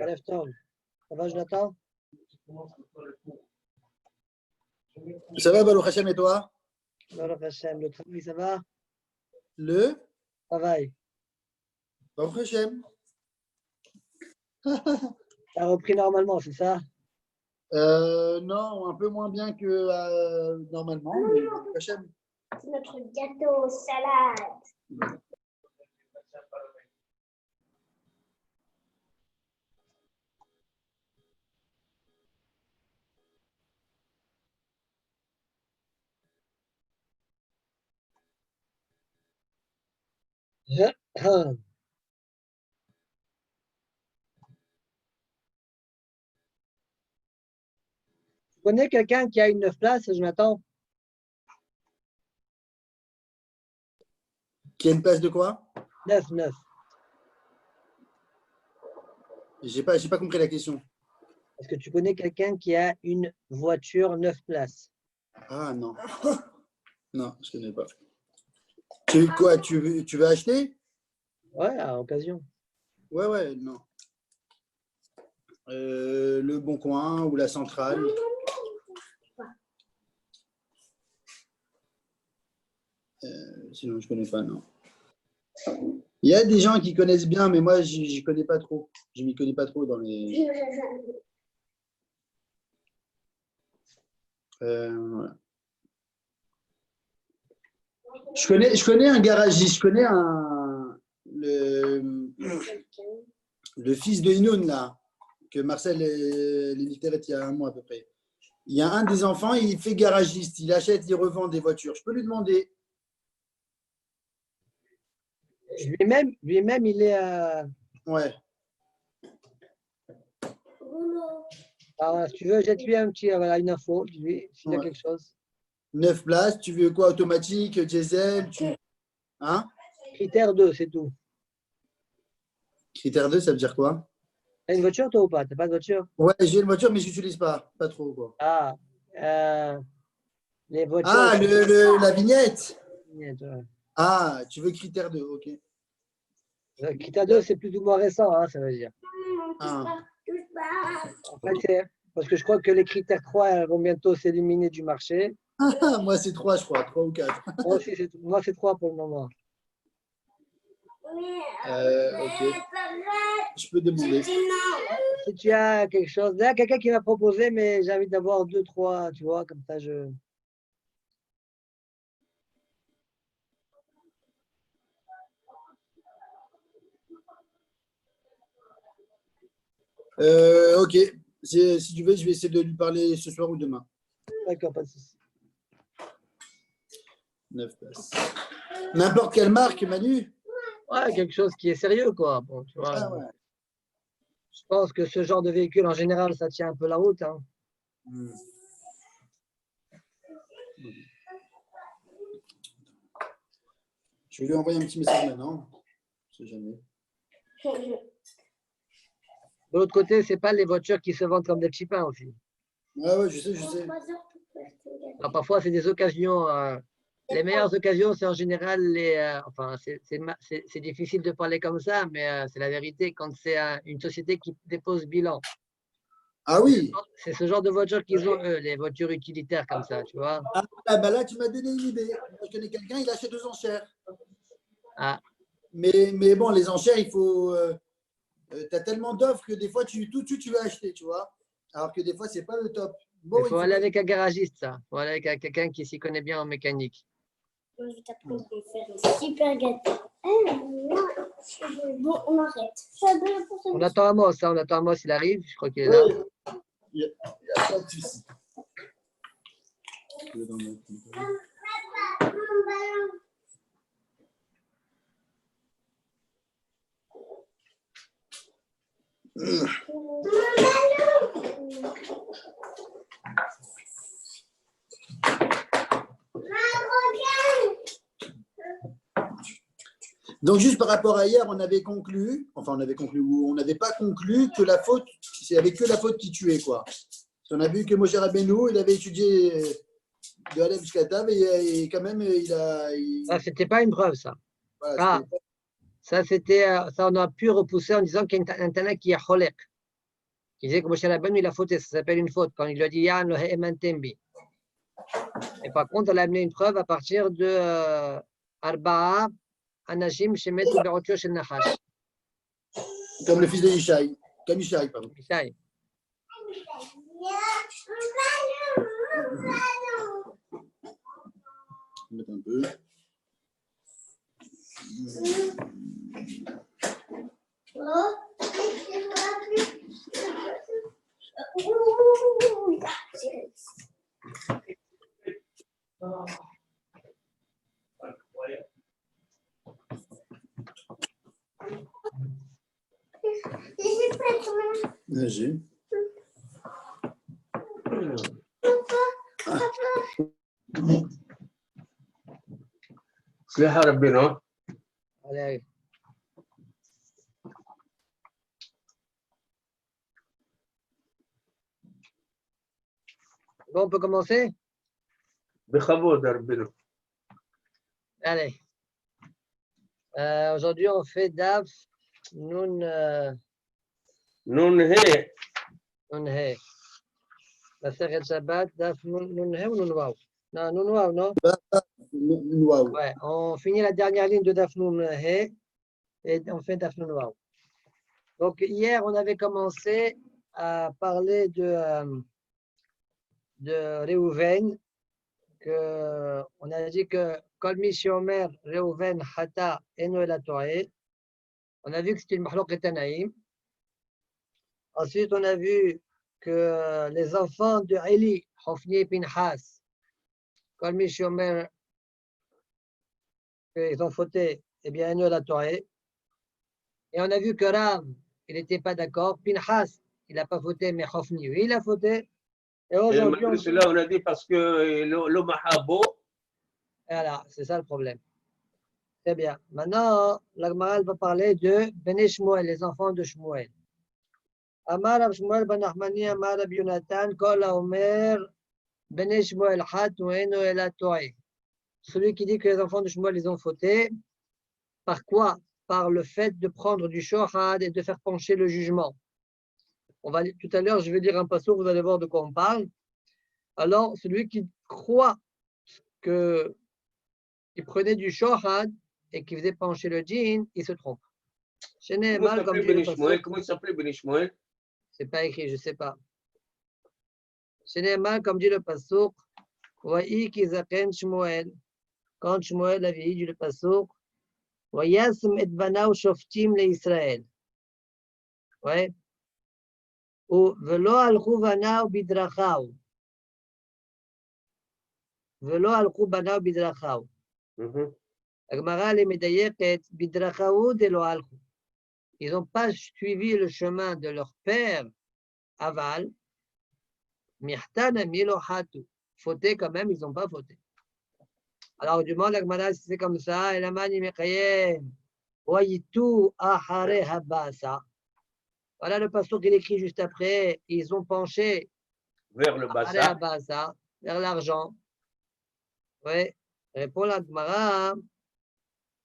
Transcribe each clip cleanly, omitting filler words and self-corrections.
Alef Tov. Ça va, Jonathan? Ça va, Baruch Hashem, et toi? Baruch Hashem. Le travail, ça va? Le Travail. Baruch Hashem. T'as repris normalement, c'est ça? Non, un peu moins bien que normalement, mais Baruch Hashem. C'est notre gâteau salade. Tu connais quelqu'un qui a une 9 places, Jonathan? Qui a une place de quoi? 9, 9. J'ai pas compris la question. Est-ce que tu connais quelqu'un qui a une voiture 9 places? Ah non. Non, je connais pas. Tu veux acheter? Ouais, à occasion. Ouais, non. Le Bon Coin ou la Centrale. Sinon, je connais pas, non. Il y a des gens qui connaissent bien, mais moi, j'y connais pas trop. Je m'y connais pas trop dans les. Voilà. Je connais un garagiste, je connais le fils de Inoun, là, que Marcel l'éditait il y a un mois à peu près. Il y a un des enfants, il fait garagiste, il achète, il revend des voitures. Je peux lui demander. Lui-même, il est à. Ouais. Alors, si tu veux, jette-lui un petit, voilà, une info, dis-lui s'il y a quelque chose. 9 places, tu veux quoi? Automatique, diesel, Hein? Critère 2, c'est tout. Critère 2, ça veut dire quoi? T'as une voiture, toi, ou pas? T'as pas de voiture? Ouais, j'ai une voiture, mais je n'utilise pas trop, quoi. Ah, les voitures. Ah, la vignette. Ouais. Ah, tu veux critère 2, ok. Critère 2, c'est plus ou moins récent, hein, ça veut dire. Ah. En fait, parce que je crois que les critères 3 elles vont bientôt s'éliminer du marché. Ah, moi, c'est 3, je crois, 3 ou 4. Moi, c'est 3 pour le moment. Ok. Je peux demander. Si tu as quelque chose, il y a quelqu'un qui m'a proposé, mais j'ai envie d'avoir 2, 3, tu vois, comme ça, je. Ok. Si tu veux, je vais essayer de lui parler ce soir ou demain. D'accord, pas de souci. 9 places. N'importe quelle marque, Manu? Ouais, quelque chose qui est sérieux, quoi. Bon, tu vois. Ah, ouais. Je pense que ce genre de véhicule, en général, ça tient un peu la route. Hein. Je vais lui envoyer un petit message maintenant. Je sais jamais. De l'autre côté, ce n'est pas les voitures qui se vendent comme des petits pains aussi. Ouais, je sais. Alors, parfois, c'est des occasions. Les meilleures occasions, c'est en général enfin, c'est difficile de parler comme ça, mais c'est la vérité quand c'est une société qui dépose bilan. Ah oui. C'est ce genre de voitures qu'ils ont, eux, les voitures utilitaires comme ça, tu vois. Ah, bah là, tu m'as donné une idée. Moi, je connais quelqu'un, il achète 2 enchères. Ah. Mais bon, les enchères, il faut. Tu as tellement d'offres que des fois, tout de suite, tu veux acheter, tu vois. Alors que des fois, ce n'est pas le top. Bon, il faut aller avec un garagiste, ça. Il faut aller avec quelqu'un qui s'y connaît bien en mécanique. Je vais t'apprendre à faire un super gâteau. Bon, on arrête. On attend Amos, il arrive. Je crois qu'il est là. Il n'y a pas de souci. Donc, juste par rapport à hier, on n'avait pas conclu que la faute, c'est avec que la faute qui tuait, quoi. On a vu que Moshe Rabbeinu, il avait étudié de Aleph jusqu'à Tav et quand même, Ah, c'était pas une preuve, ça. Voilà, Ça, ça, on a pu repousser en disant qu'il y a un Tana qui est cholek. Il disait que Moshe Rabbeinu, il a fauté, ça s'appelle une faute, quand il lui a dit Yan lo he'eman tembi. Et par contre, elle a amené une preuve à partir de Arba'a Anashim Shemetu Be'otio Shel Nachash. Comme le fils de Yishai. Comme Yishai, pardon. Yishai. On va mettre un peu. J'ai. سلاح ربنا. Allez. Bon, on peut commencer? بخبود ربنا. Allez. Aujourd'hui, on fait Daf Nun نون هي. Nun He. La Seret Shabbat, Daf Nun He ou Nun Waw? Non, Nun Waw, non? Waouh. Ouais, on finit la dernière ligne de Daf Nun He et on fait Daf Nun Waw. Donc, hier, on avait commencé à parler de Réhouven, on a dit que Kol Mi Sheomer Réhouven Hata Eno El HaTo'eh. On a vu que c'était le Mahlok Tanaïm. Ensuite, on a vu que les enfants de Eli, Hofni et Pinchas, Kol Mi Sheomer, ils ont fauté, eh bien, Eno El HaTo'eh. Et on a vu que Rav, il n'était pas d'accord. Pinchas, il n'a pas fauté, mais Hofni, oui, il a fauté. Et aujourd'hui, on a dit parce que l'homme habo. Voilà, c'est ça le problème. Très bien. Maintenant, la Gemara va parler de Bnei Shmuel, les enfants de Shmuel. Amar Rab Shmuel ben Nachmani, Amar Rab Yonatan, Kol haomer Bnei Shmuel Hat Eno El HaTo'eh. Celui qui dit que les enfants de Shmuel, ils ont fauté. Par quoi? Par le fait de prendre du shohad et de faire pencher le jugement. Tout à l'heure, je vais dire un passage, vous allez voir de quoi on parle. Alors, celui qui croit qu'il prenait du shohad et qui faisait pencher le djinn, il se trompe. Comment il s'appelait Bnei Shmuel? C'est pas écrit, je ne sais pas. Mal, comme dit le pasuk, voyez qu'ils appellent Shmuel. Quand Shmuel a vieilli, dit le pasuk, Vayasm et banao shoftim le Israël. Ouais. Ou velo alchu banao bidrachav. Velo alchu banao bidrachav. Agmara les medayeket bidrachav de lo alchu. Ils n'ont pas suivi le chemin de leur père, Aval. Mihtana milo hatu. Fauté quand même, ils n'ont pas fauté. Alors, du demande à Agmara si c'est comme ça. Et la mani mekayem. Wayitu ahare habasa. Voilà le pasteur qui écrit juste après. Ils ont penché vers le basa, vers l'argent. Oui. Répond la Gemara.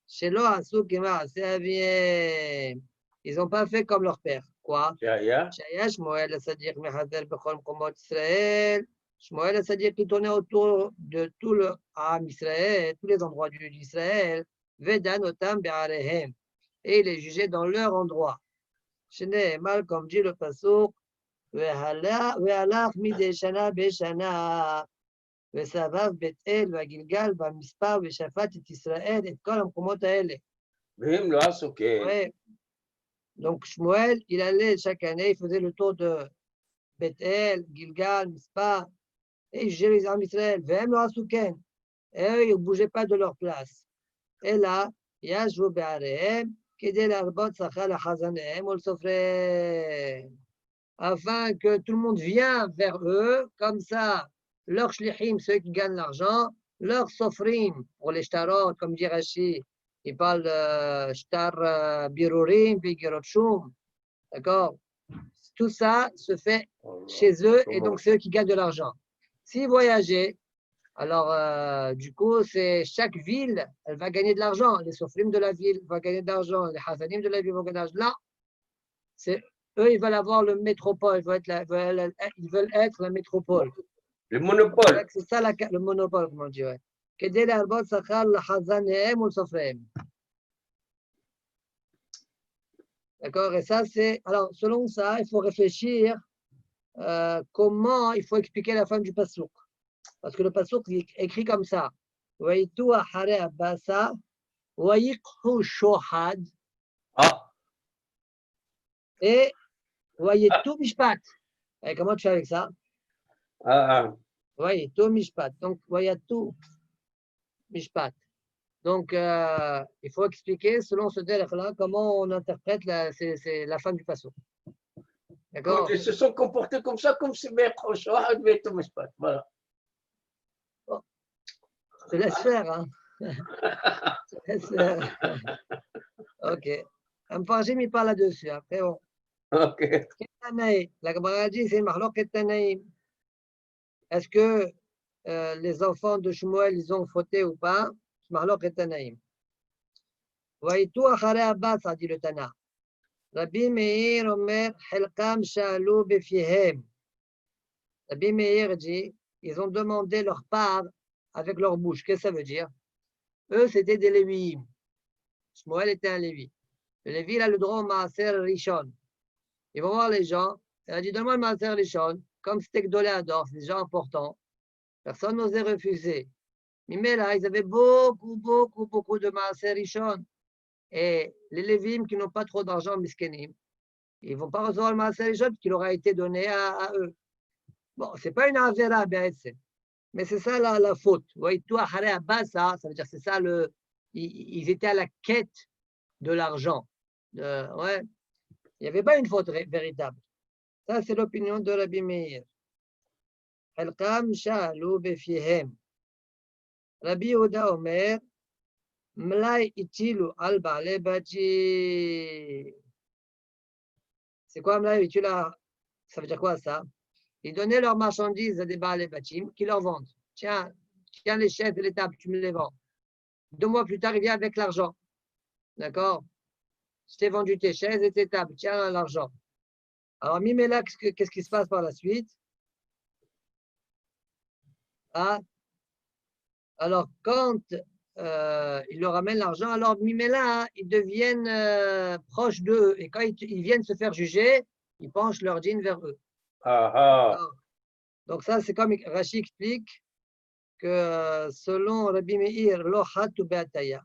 Shelo asu kema aseh. Ils n'ont pas fait comme leur père. Quoi? Shaya Shmuel, c'est-à-dire Mechazel Bechol Mkomot Israël. Shmuel, c'est-à-dire qu'il tournait autour de tout le Am Israël, tous les endroits d'Israël. Vedan otam be'arehem. Et il est jugé dans leur endroit. Shene mal comme dit le pasuk. Ve'alach midei shana be'shana. Ve'savav Bet-El ve'Gilgal ve'Mispar ve'Shafat et Israël et kol hamkomot haele. V'hem lo asuken. Ouais. Donc, Shmuel, il allait chaque année, il faisait le tour de Bethel, Gilgal, Mispah, et il gérait les armes d'Israël. V'hem lo asuken. Et eux, ils ne bougeaient pas de leur place. Et là, yashvu be'arehem, kedei larbot sachar lachazanehem ol sofrehem. Afin que tout le monde vienne vers eux, comme ça, leurs shlichim, ceux qui gagnent l'argent, leurs sofrim, pour les shtarot, comme dit Rashi, il parle de shtar birurim, bigirot shum, d'accord? Tout ça se fait chez eux, et donc c'est eux qui gagnent de l'argent. S'ils voyageaient, Alors, du coup, c'est chaque ville, elle va gagner de l'argent. Les Sofrim de la ville vont gagner de l'argent. Les Hazanim de la ville vont gagner de l'argent. Là, eux, ils veulent avoir le métropole. Ils veulent être la métropole. Le monopole. C'est ça le monopole, comment on dirait. كدي لأربعة سخال لحزانهم والسفرهم. D'accord? Et ça, c'est. Alors, selon ça, il faut réfléchir comment il faut expliquer la fin du pasouk. Parce que le pasouk est écrit comme ça. Waïtou ahare abasa, waïkhu shohad, Ah, et waïtou mishpat. Et comment tu fais avec ça? ah, Waïtou mishpat. Donc, waïtou mishpat. Donc, il faut expliquer selon ce délai-là comment on interprète c'est la fin du pasouk. D'accord? ils se sont comportés comme ça, comme si maître Shoah devait être Mishpat. Voilà. Je te laisse faire, hein? Je te laisse faire. Ok. Un parjim, il parle là-dessus. Après, bon. Ok. La Gemara dit, c'est une marloquet Tanaïm. Est-ce que les enfants de Shmuel, ils ont fauté ou pas? Marloquet Tanaïm. Waïtou achare Abbas, a dit le Tana. Rabbi Meir Omer, Helkam Shalou Befihem. Rabbi Meir dit, ils ont demandé leur part avec leur bouche. Qu'est-ce que ça veut dire? Eux, c'était des Lévi'im. Shmuel était un Lévi. Le Lévi, il a le droit au Maaser Rishon. Ils vont voir les gens. Il a dit, donne-moi le Maaser Rishon. Comme c'était Gdolé Ador, c'est des gens importants. Personne n'osait refuser. Mais là, ils avaient beaucoup de Maaser Rishon. Et les Lévim qui n'ont pas trop d'argent, miskenim, ils ne vont pas recevoir le Maaser Rishon qui leur a été donné à eux. Bon, ce n'est pas une avera, mais c'est ça la faute. Toi, ça veut dire c'est ça ils étaient à la quête de l'argent. Ouais. Il n'y avait pas une faute véritable. Ça, c'est l'opinion de Rabbi Meir. Rabbi Yehuda Omer, Mlai itilu al ba'ale baji. C'est quoi Mlai itilu? Ça veut dire quoi ça? Ils donnaient leurs marchandises à des ba'ale bachim qui leur vendent. Tiens les chaises et les tables, tu me les vends. 2 mois plus tard, il vient avec l'argent. D'accord? Je t'ai vendu tes chaises et tes tables. Tiens l'argent. Alors, Mimela, qu'est-ce qui se passe par la suite? Ah, alors, quand il leur ramène l'argent, alors Mimela, ils deviennent proches d'eux. Et quand ils viennent se faire juger, ils penchent leur dîne vers eux. Donc, ça, c'est comme Rashi explique que selon Rabbi Meir, lo hatu be'ataya.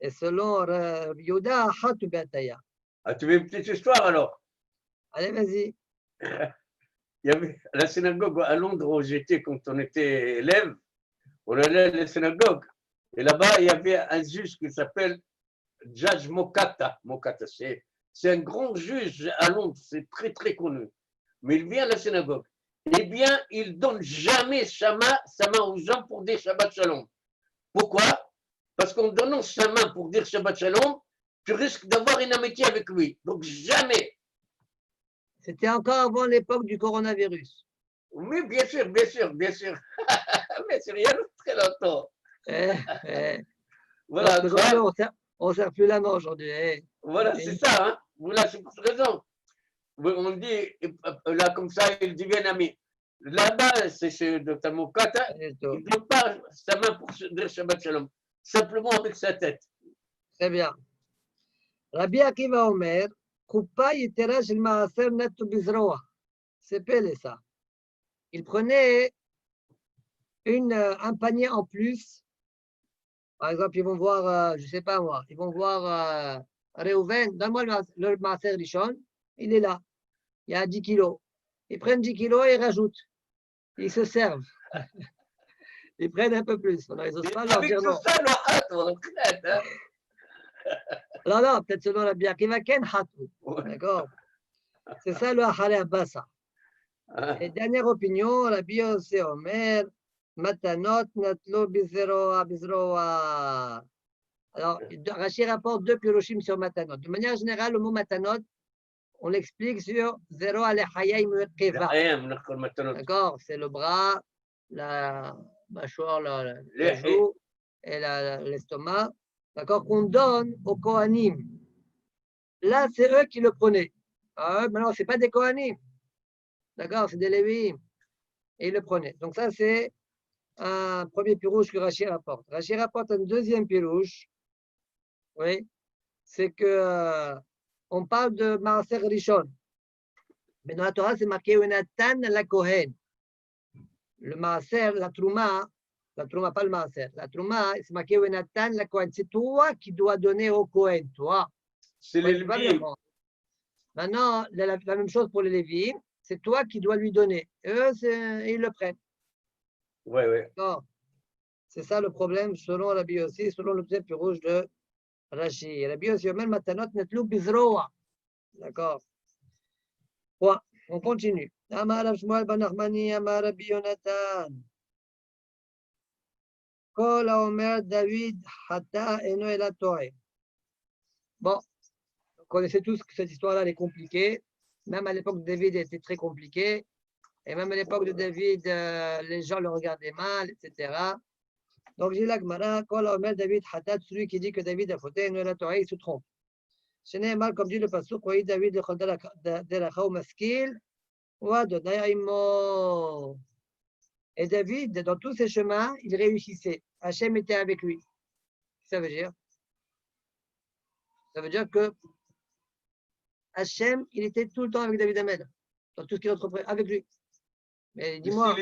Et selon Rabbi Yehuda, hatu be'ataya. Ah, tu veux une petite histoire alors? Allez, vas-y. Il y avait la synagogue à Londres où j'étais quand on était élève. On allait à la synagogue. Et là-bas, il y avait un juge qui s'appelle Judge Mokata. Mokata, c'est un grand juge à Londres, c'est très connu. Mais il vient à la synagogue. Eh bien, il ne donne jamais sa main aux gens pour dire Shabbat Shalom. Pourquoi? Parce qu'en donnant sa main pour dire Shabbat Shalom, tu risques d'avoir une amitié avec lui. Donc, jamais. C'était encore avant l'époque du coronavirus. Oui, bien sûr. Mais c'est rien de très longtemps. Voilà, on ne sert plus la main aujourd'hui. Voilà, c'est ça. Hein. Voilà, c'est pour cette raison. On dit, là, comme ça, ils deviennent amis. Là-bas, c'est chez Dr. Mokata, il ne donne pas sa main pour dire Shabbat Shalom, simplement avec sa tête. Très bien. Rabbi Akiva Omer, Koupa yitera shel maaser netu bizroa. C'est pelé ça. Il prenait un panier en plus. Par exemple, ils vont voir, je ne sais pas moi, ils vont voir Reuven, donne-moi le maaser Rishon, il est là. Il y a 10 kilos. Ils prennent 10 kilos et ils rajoutent. Ils se servent. Ils prennent un peu plus. Alors, ils n'osent pas leur dire non. Non, peut-être selon la bière qui va ken hatou. D'accord? C'est ça le Ahare Abasa. Et dernière opinion, la bio c'est Omer, Matanot, Natlo, Bizroa. Alors, Rashi rapporte 2 piroshim sur Matanot. De manière générale, le mot Matanot, on l'explique sur Zero Alechayim Keva. D'accord? C'est le bras, la mâchoire, la Les- joue et l'estomac, d'accord, qu'on donne aux Kohanim. Là, c'est eux qui le prenaient. Ah, maintenant, ce n'est pas des Kohanim. D'accord, c'est des Lévi'im. Et ils le prenaient. Donc, ça, c'est un premier pirouche que Rashi rapporte. Rashi rapporte un deuxième pirouche. Oui, c'est que on parle de Maaser Rishon. Mais dans la Torah, c'est marqué Unatan la Kohen. Le Maaser, la Trouma, pas le Maaser. La Trouma, c'est marqué Unatan la Kohen. C'est toi qui dois donner au Kohen, toi. C'est Ouais, les tu vas Lévi'im. bien. Maintenant, la même chose pour les Lévi'im, c'est toi qui dois lui donner. Eux, ils le prennent. Ouais, ouais. Non. C'est ça le problème selon Rabbi Yossi, selon le deuxième pirouche de Rashi. Rabbi Yossi, même matanot netlou bizroa. D'accord. Bon, on continue. Amar Rav Shmuel ben Nachmani, Amar Rabbi Yonatan. Kol haomer David hata eno ela to'eh. Bon, vous connaissez tous que cette histoire-là elle est compliquée. Même à l'époque de David, elle était très compliquée. Et même à l'époque de David, les gens le regardaient mal, etc. Donc, j'ai la Gemara, Kol haomer David hata, celui qui dit que David a fauté, eno ela to'eh, il se trompe. Ce n'est mal comme dit le pasuk, oui, David lechol deracha umaskil, wa Adonai imo. Et David, dans tous ses chemins, il réussissait. Hachem était avec lui. Ça veut dire? Ça veut dire que Hachem, il était tout le temps avec David Amel, dans tout ce qu'il entreprenait, avec lui. Mais dis-moi,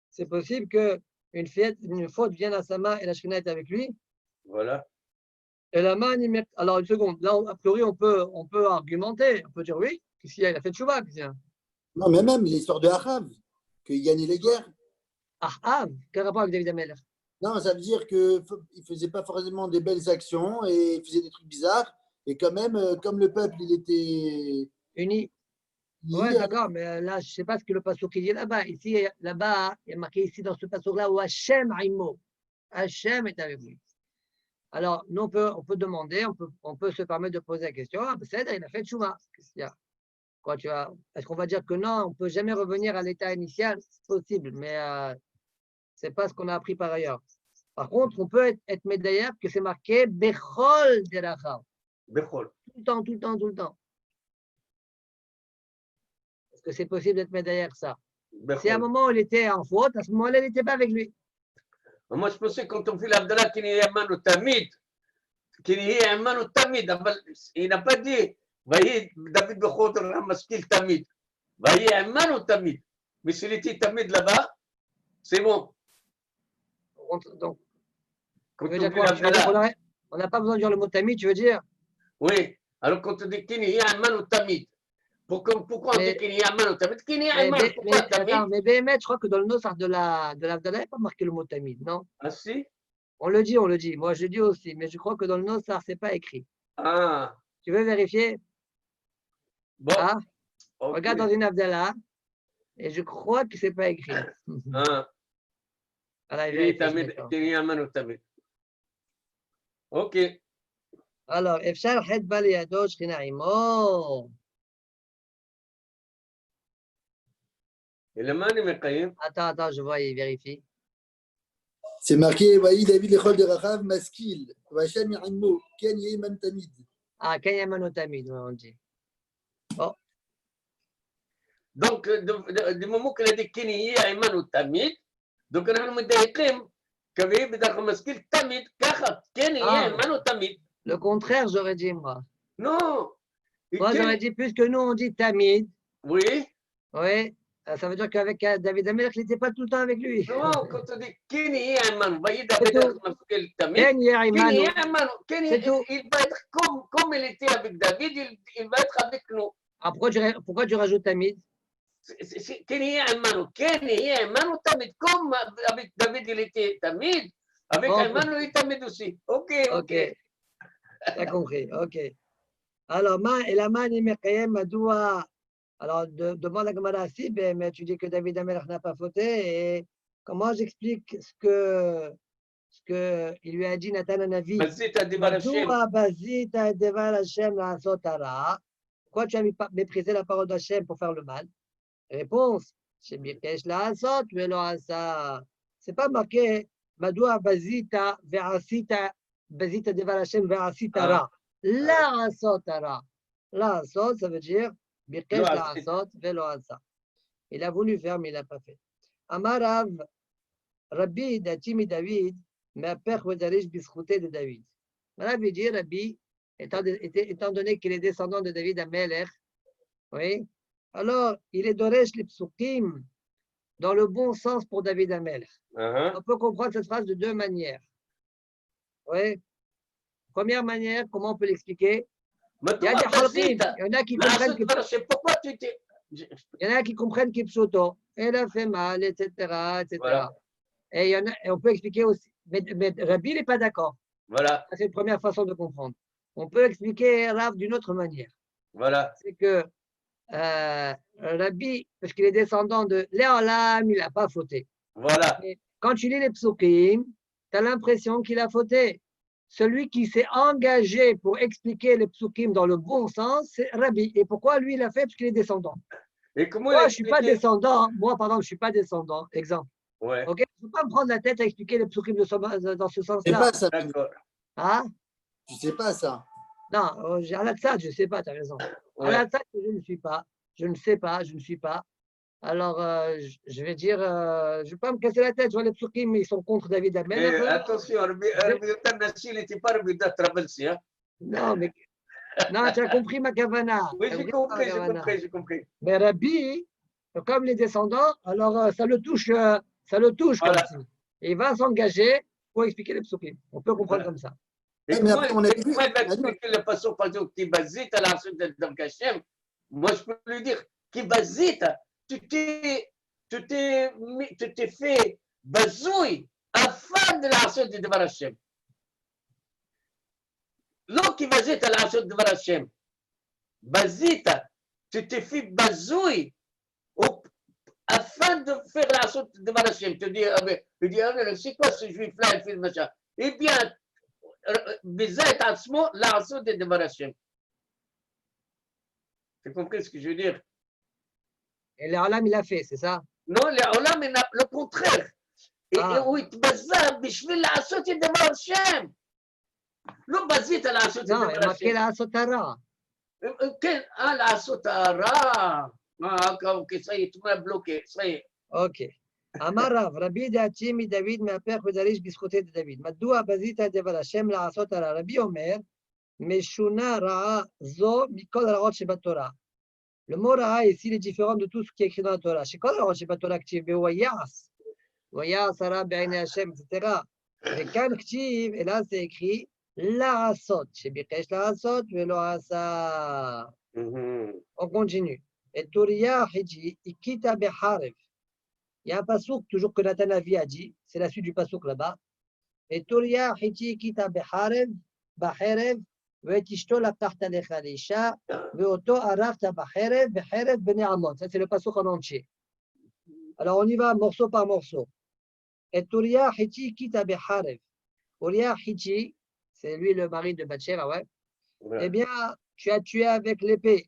c'est possible qu'une faute vienne à sa main et la Shekhinah est avec lui. Voilà. Et la main, alors une seconde, là, a priori, on peut argumenter, on peut dire oui, qu'est-ce qu'il y a? Il a fait Tchouva, qu'est-ce qu'il y a? Non, mais même l'histoire de Achav, qu'il gagnait les guerres. Ah, quel rapport avec David Amel? Non, ça veut dire qu'il ne faisait pas forcément des belles actions et il faisait des trucs bizarres. Et quand même, comme le peuple, il était Uni. uni, Ouais, d'accord, mais là, je ne sais pas ce que le passouk dit là-bas. Ici, là-bas, il y a marqué ici dans ce passouk-là où Hachem Aimo. Hachem est avec lui. Alors, nous, on peut demander, on peut se permettre de poser la question. Ah, c'est il a fait Tchouva. Qu'est-ce qu'il y a? Quoi, est-ce qu'on va dire que non, on ne peut jamais revenir à l'état initial? C'est possible, mais ce n'est pas ce qu'on a appris par ailleurs. Par contre, on peut être médailleur que c'est marqué Bechol Deracha. Bechol. Tout le temps, tout le temps, tout le temps. Est-ce que c'est possible d'être médailleur ça? Si à un moment il était en faute, à ce moment-là, il n'était pas avec lui. Moi, je pensais quand on fait l'Abdallah qu'il y a Manu Tamid, qu'il y a Manu Tamid. Il n'a pas dit, voyez, David Bechol Ramaskil Tamid. Voyez, Manu Tamid. Mais s'il était Tamid là-bas, c'est bon. Donc, Quand tu veux on dire fait quoi? Tu veux dire l'Abdallah. on n'a pas besoin de dire le mot tamid, tu veux dire? Oui. Alors quand on dit qu'il y a Manu Tamid, pourquoi on dit qu'il y a Manu Tamid? Qu'il y a Manu, pourquoi Tamid? Attends, mais Béhémet, je crois que dans le Nosar de l'Abdallah, il n'y a pas marqué le mot tamid, non? Ah si? On le dit. Moi, je le dis aussi, mais je crois que dans le Nosar, ce n'est pas écrit. Ah. Tu veux vérifier? Bon. Ah, Okay. regarde dans une Abdallah, et je crois que ce n'est pas écrit. Ah. Alors, ok. Alors, Efshar Het Baliyado Shchina Imo. Et le man est Attends, je vois, il vérifie. C'est marqué, voyez, David l'école de Rachav, Maskil, Vachem Yimmo, Ken Yeman Tamid. Ah, Ken Yeman Tamid, on dit. Bon. Donc, du moment qu'il a dit Ken Yeman Tamid, donc on a dit que بدك مسكين تميد كخط كان يمنو تميد. Le contraire, j'aurais dit moi. Non. Moi, j'aurais dit plus que nous, on dit Tamid. Oui. Oui. Ça veut dire qu'avec David Amelech, il n'était pas tout le temps avec lui. Non, quand on dit Ken Yeman, voyez David مسكين تميد. Ken Yeman. Il va être comme il était avec David, il va être avec nous. Ah, pourquoi tu rajoutes Tamid? Ken Yeman Tamid, comme avec David il était Tamid, avec Ayman il est Tamid aussi. Ok. T'as compris, ok. Alors, la mani mekayem madoua. Alors, demande à Gemara si, mais tu dis que David Amelech n'a pas fauté. Et comment j'explique ce que il lui a dit Nathan Hanavi? Madoua bazita devar Hashem la sotara. Pourquoi tu as méprisé la parole d'Hachem pour faire le mal? Réponse, c'est pas marqué Madoua bazita ve'asita bazita devar Hashem ve'asita ra. La asot ara. La asot, ça veut dire birkesh la asot ve'lo asa. Il a voulu faire, mais il n'a pas fait. Amarav, Rabbi Datimi David, mais père Wedarish bisrouté de David. Rabbi dit, Rabbi, étant donné qu'il est descendant de David à Melech, oui, alors il est Doresh les psukim dans le bon sens pour David Amelech. On peut comprendre cette phrase de deux manières. Oui. Première manière, comment on peut l'expliquer? Il y a des halqim, il y en a qui comprennent il y en a qui comprennent Kipchoto, elle a fait mal, etc. etc. Voilà. Et, et on peut expliquer aussi, mais Rabbi n'est pas d'accord. Voilà. C'est une première façon de comprendre. On peut expliquer Rav d'une autre manière. Voilà. C'est que Rabbi, parce qu'il est descendant de Léolam, il n'a pas fauté. Voilà. Mais quand tu lis les psukim, tu as l'impression qu'il a fauté. Celui qui s'est engagé pour expliquer les psukim dans le bon sens, c'est Rabbi. Et pourquoi lui, il a fait? Parce qu'il est descendant. Et comment Moi, je ne suis pas descendant. Moi, pardon, je ne suis pas descendant. Exemple. Ouais. Ok, je ne peux pas me prendre la tête à expliquer les psukim dans ce sens-là. C'est pas ça. D'accord. Hein? Tu sais pas ça. Non, à la tzad, je ne sais pas, tu as raison. Ouais. À la tzad, je ne suis pas. Je ne sais pas, je ne suis pas. Alors, je vais dire, je ne vais pas me casser la tête. Je vois les psukim, mais ils sont contre David Amelech. Attention, Rabbi Tanassi, il n'était pas Rabbi Datravelsi. Non, mais non, tu as compris ma kavana. Oui, j'ai compris. Mais Rabbi, comme les descendants, alors ça le touche Voilà. comme ça. Et il va s'engager pour expliquer les psukim. On peut comprendre comme ça. Et Mais comment après, on il a va expliquer le passage, par exemple, qui bazite à la suite de Hashem? Moi, je peux lui dire, qui bazite, tu t'es fait bazouille afin de la suite de Devar Hashem. L'eau qui bazite à la suite de Devar Hashem. Bazite, tu t'es fait bazouille afin de faire la suite de Devar Hashem. Tu dis, c'est quoi ce juif-là, il fait machin? Eh bien, Bizet Asmo, la suite de Devar Hashem. Tu as compris ce que je veux dire? Et l'Alam, il a fait, c'est ça? Non, l'Olam, le contraire. Et où il te bazar, bishvil la suite de Devar Hashem. לא בזית לעשות את זה. לא, הם מתחיל לעשות הרע. כן, לעשות הרע. כסאית, מה בלוקי, סאית. אוקיי. אמר רב, רבי דעתי מדוד מהפך ודריש בזכותי דוד. מדוע בזית דבר השם לעשות הרע? רבי אומר, משונה רעה זו מכל הרעות שבתורה. Le mot ra'a ici est différent de tout ce qui est écrit dans la Torah. C'est quoi la roche Torah ktiv be'oyas, oyas hara be'ayne Hashem, etc. Et quand ktiv, et là c'est écrit la asot, shebikesh la asot ve'lo asa. On continue. Et Touria hiji ikita be'harev. Il y a un pasouk toujours que Nathan Avi a dit, c'est la suite du pasouk là-bas. Et Touria hiji ikita be'harev, ba'harev. ותשתו לקחת לך לאישה, ואותו ערכת בחרב, בחרב בני עמון. Ça, c'est le pasuk en entier. Alors, on y va morceau par morceau. Et Uriah Hiti quitte Becharev. Uriah Hiti, c'est lui le mari de Bathsheba, ouais. Eh bien, tu as tué avec l'épée.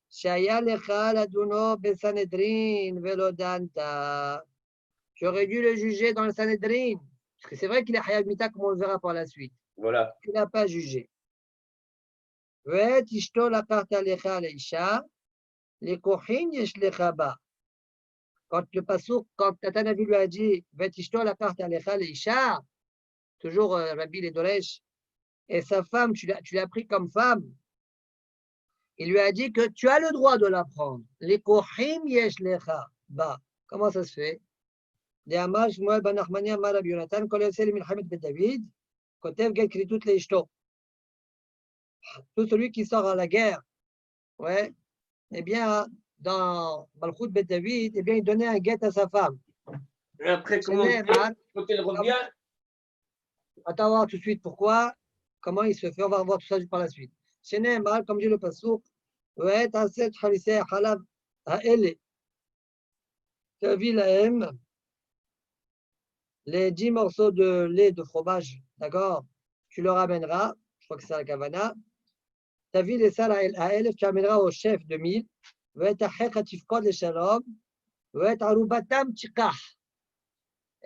Shaya lecha laduno besanedrin velodanta. Tu aurais dû le juger dans le Sanhedrin. Parce que c'est vrai qu'il est Hayab Mita, comme on le verra par la suite. Voilà. Tu n'as pas jugé. ותשתו לקחת לך לאישה, לכוחין יש לך בה. Quand le pasuk, quand Nathan Avi lui a dit, ותשתו לקחת לך לאישה, toujours Rabbi les Doresh, et sa femme, tu l'as pris comme femme, il lui a dit que tu as le droit de la prendre. לכוחין יש לך בה. Comment ça se fait? דאמר שמואל בן נחמני אמר רבי יונתן, כל יוצא למלחמת בית דוד, כותב גט כריתות לאשתו. Tout celui qui sort à la guerre, ouais, eh bien, dans Malchut Bet David, eh bien, il donnait un guet à sa femme. Et après, comment quand il revient? Attends, on va voir tout de suite pourquoi, comment il se fait, on va voir tout ça par la suite. Chez Nehemar, comme dit le Passouk, ouais, t'as cette chalisée halab à elle. Tu as vu la M, les 10 morceaux de lait de fromage, d'accord? Tu le ramèneras, je crois que c'est la kavana. תביא לשר האלף, tu amèneras au chef de 1000, ואת אחיך תפקוד לשלום, ואת ערובתם תשכח.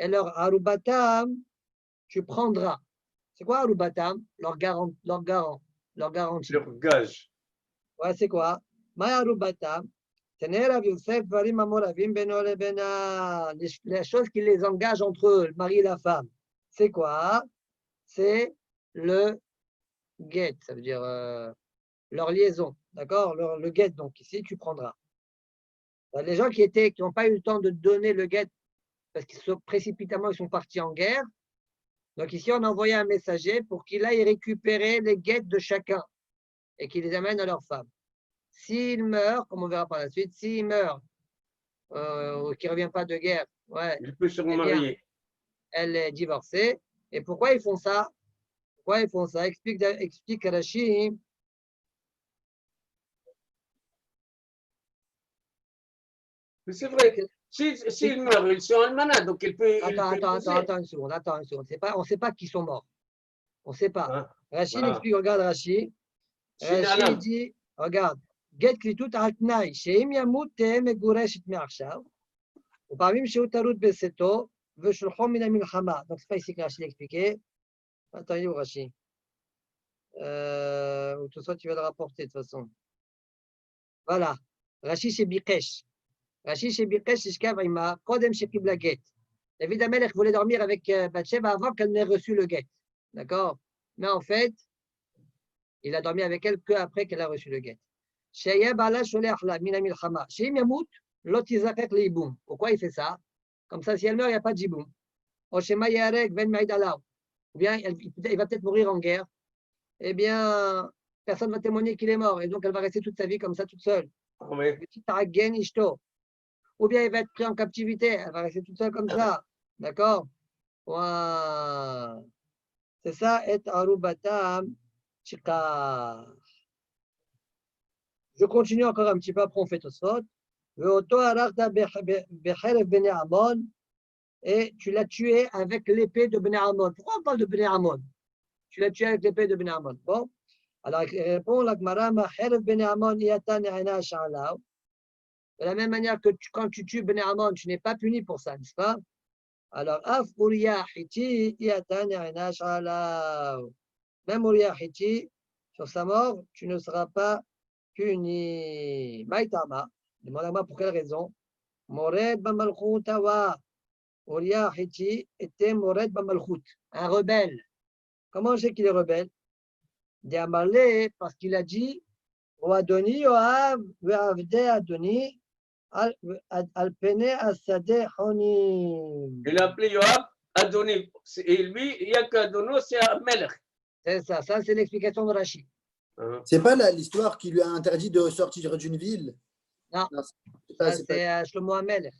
Et leur arubatam, tu prendras. C'est quoi arubatam? Leur garantie. Leur gage. Ouais, c'est quoi? Ma arubatam. Les choses qui les engagent entre eux, le mari et la femme. C'est quoi? C'est le get, ça veut dire leur liaison. D'accord? Le get, donc ici, tu prendras. Les gens qui n'ont pas eu le temps de donner le get parce qu'ils sont précipitamment, ils sont partis en guerre. Donc ici, on a envoyé un messager pour qu'il aille récupérer les guettes de chacun et qu'il les amène à leur femme. S'il meurt, comme on verra par la suite, s'il meurt, ou qu'il ne revient pas de guerre, ouais, Il peut se remarier. Elle est divorcée. Et pourquoi ils font ça? Pourquoi ils font ça? Explique Rashi. Mais c'est vrai. S'il meurt, ils sont almanach, donc il peut. Attends une seconde. On ne sait pas qui sont morts. On ne sait pas. Hein? Rachid explique, regarde Rachid. Rachid dit, regarde, get klitut al tnai, sheim yamut tehem megureshet me'achshav, ופעמים שהוא טרוד בסתו, ושולחו מן המלחמה. Donc, c'est pas ici que Rachid expliqué. Attends, il est où Rachid? Ou tout ça, tu vas le rapporter de toute façon. Voilà. Rachid chez Bikesh. Rachid chez Bikesh, c'est Shkavaima, Kodem chez Kibla Get. David Amelech voulait dormir avec Bathsheba avant qu'elle n'ait reçu le get. D'accord? Mais en fait, il a dormi avec elle qu'après qu'elle a reçu le get. Pourquoi il fait ça? Comme ça, si elle meurt, il n'y a pas de jiboum. Ou bien, il va peut-être mourir en guerre. Eh bien, personne ne va témoigner qu'il est mort. Et donc, elle va rester toute sa vie comme ça, toute seule. Oui. Ou bien, il va être pris en captivité. Elle va rester toute seule comme ça. D'accord? Wow. C'est ça, et arubatam chikar. Je continue encore un petit peu, après on fait Tosfot. Et tu l'as tué avec l'épée de Bnei Ammon. Pourquoi on parle de Bnei Ammon? Tu l'as tué avec l'épée de Bnei Ammon. Bon, alors il répond la Gemara, de la même manière que quand tu tues Bnei Ammon, tu n'es pas puni pour ça, n'est-ce pas? Alors, Af Uriah Hiti, même Uriah Hiti, sur sa mort, tu ne seras pas puni. Maïtama, demande-moi pour quelle raison? Mored Bamalchut Awa. Uriah Hiti était Mored Bamalchut, un rebelle. Comment je sais qu'il est rebelle? Diamarle, parce qu'il a dit Adoni Yoav, Ve'avde Adoni, Al-Pene Asade Honim. Il a appelé Yoav Adoni. Et lui, il n'y a qu'Adono, c'est Amelech. C'est ça, c'est l'explication de Rachid. C'est pas l'histoire qui lui a interdit de sortir d'une ville? Non, c'est Shlomo Amelech.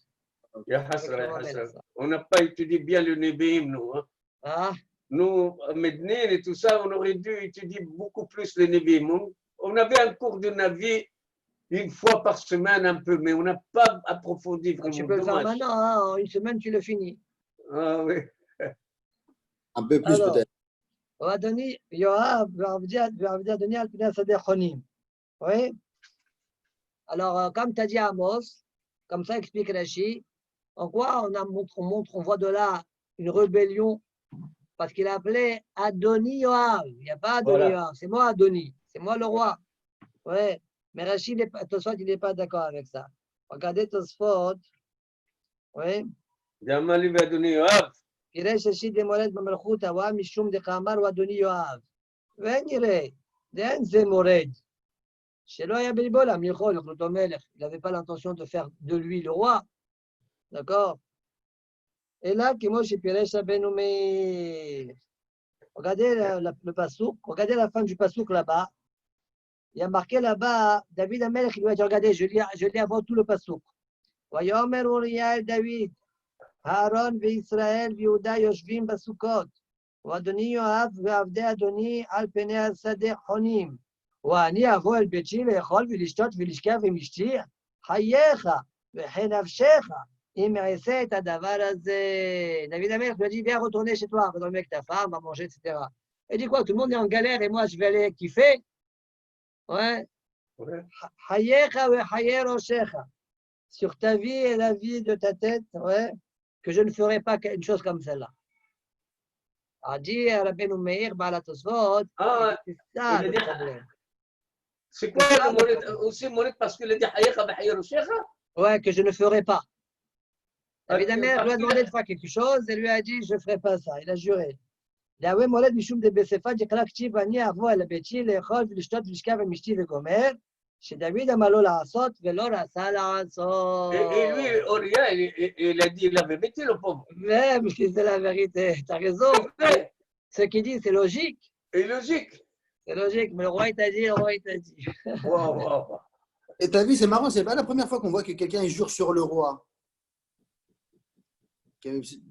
On n'a pas étudié bien le Nevi'im, nous. Hein. Ah. Nous, à Mednin et tout ça, on aurait dû étudier beaucoup plus le Nevi'im. On avait un cours de Navi une fois par semaine un peu, mais on n'a pas approfondi vraiment. Tu peux le faire maintenant, hein, en une semaine, tu le finis. Ah oui. Un peu plus peut-être. On va donner Yoav, donner Al-Pina Sadeh Chonim. Oui. Alors, comme tu as dit à Amos, comme ça explique Rashi, en quoi on voit de là une rébellion parce qu'il a appelé Adoni Yoav. Il n'y a pas Adoni Yoav, c'est moi Adoni, c'est moi le roi. Ouais. Mais Rashi, Tosfot, il n'est pas d'accord avec ça. Regardez Tosfot. Oui. Diamali Adoni Yoav. יראה ששיד למורד במלכות הווה משום דקאמר הוא אדוני יואב. ואין יראה, דאין זה מורד. שלא היה בליבו להמליכו לאותו מלך. Il n'avait pas l'intention de faire de lui le roi. D'accord? אלא כמו שפירש רבנו מאיר. Regardez le pasouk, regardez la fin du pasouk là-bas. Il y a marqué là-bas, David Amelech, il lui a dit, regardez, je lis avant tout le pasouk. ויאמר אוריה אל דוד, אהרון וישראל ויהודה יושבים בסוכות, ואדוני יואב ועבדי אדוני על פני השדה חונים. ואני אבוא אל ביתי לאכול ולשתות ולשכב עם אשתי? חייך וכן נפשך, אם אעשה את הדבר הזה. David Amelech lui a dit, viens retourner chez toi, va dormir avec ta femme, va manger, etc. Il dit quoi, tout le monde est en galère et moi je vais aller kiffer? Ouais. Ouais. Hayecha ve hayer oshecha. Sur ta vie et la vie de ta tête, ouais, que je ne ferai pas une chose comme celle-là. A dit Rabbeinu Meir, Baal HaTosfot, Ah, c'est ça il a le dit- problème. C'est quoi le mouride aussi mouride parce qu'il a dit Hayecha Bahayer Sheikha? Ouais, que je ne ferai pas. David Ah, Amer parce lui a que- demandé de faire quelque chose et lui a dit je ne ferai pas ça. Il a juré. Yahweh Moled Mishum de Besefa, Dikra Ktiv, Ani Avo El Beti, Lechol, Vilishtot, Vilishkav, Mishti, Vegomer, chez David Amalo la Asot, Velo Rasa la Asot. Et lui, Auria, il a dit la vérité, le pauvre. Même, je disais la vérité. Tu as raison. C'est Ce qu'il dit, c'est logique. logique. C'est logique. Mais le roi, il t'a dit, le roi, il t'a dit. Wow, wow. Et t'as vu, c'est marrant, c'est pas la première fois qu'on voit que quelqu'un il jure sur le roi.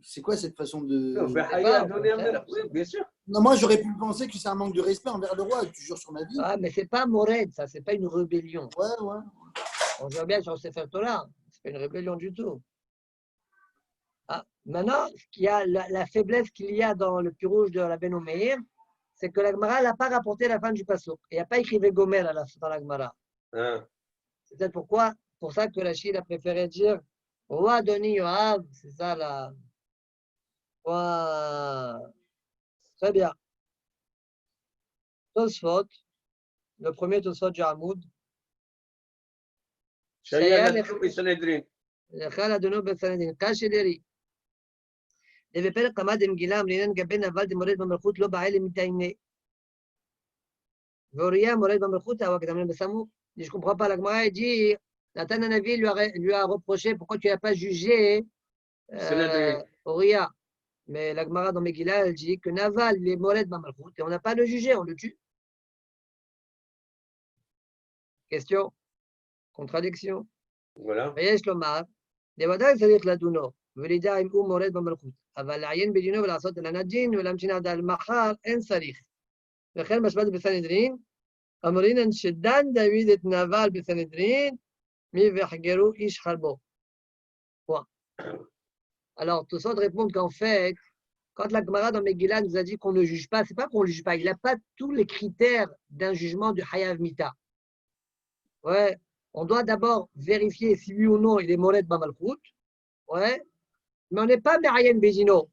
C'est quoi cette façon de. Non, mais C'est Haya pas, a donné un au contraire. mère. Oui, bien sûr. Non, moi j'aurais pu penser que c'est un manque de respect envers le roi. Tu jures sur ma vie. Ah, mais c'est pas Mored, ça. C'est pas une rébellion. Ouais, ouais. On voit bien sur Sefer Torah. C'est pas une rébellion du tout. Ah, maintenant, ce qu'il y a, la faiblesse qu'il y a dans le Pirouge de la Ben Meir, c'est que la Gemara n'a pas rapporté la fin du Passouk. Il n'y a pas écrit Gomer dans la Gemara. Hein. C'est peut-être pour ça que Rachid a préféré dire Roi Doni Yoav. C'est ça la. Roi. Très bien. Tosfot, le premier Tosfot du Hamoud. Shaya Ladrou Sanhedrin. לכן אדונו בסנהדרין, קשי דרי. ובפרק כמה דמגילה אמרינן גבי נבל דמורד במלכות לא בעלי מתייני. ואוריה מורד במלכות, אבל כדאמרים בסמוך. Je ne comprends pas, la Gemara, il dit, Nathan Hanavi lui a reproché pourquoi tu n'as pas jugé Oria. Mais la Gemara dans Megillah, elle dit que Naval, il est mored Bamalchut et on n'a pas à le juger, on le tue. Question, contradiction. Voilà. ויש לומר, בוודאי צריך לדונו, ולידע אם הוא מורד במלכות, אבל לעיין בדינו ולעשות עליו דין ולהמתין עד מחר אין צריך. וכן משמעת בסנהדרין, אמרינן שדן דוד את נבל בסנהדרין, מי ויחגרו איש חרבו. Alors, tout ça de répondre qu'en fait, quand la Gemara dans Megillah nous a dit qu'on ne juge pas, c'est pas qu'on ne juge pas, il n'a pas tous les critères d'un jugement du Hayav Mita. Ouais, on doit d'abord vérifier si oui ou non il est Mored Bamalchut. Ouais, mais on n'est pas Merayen Bezino.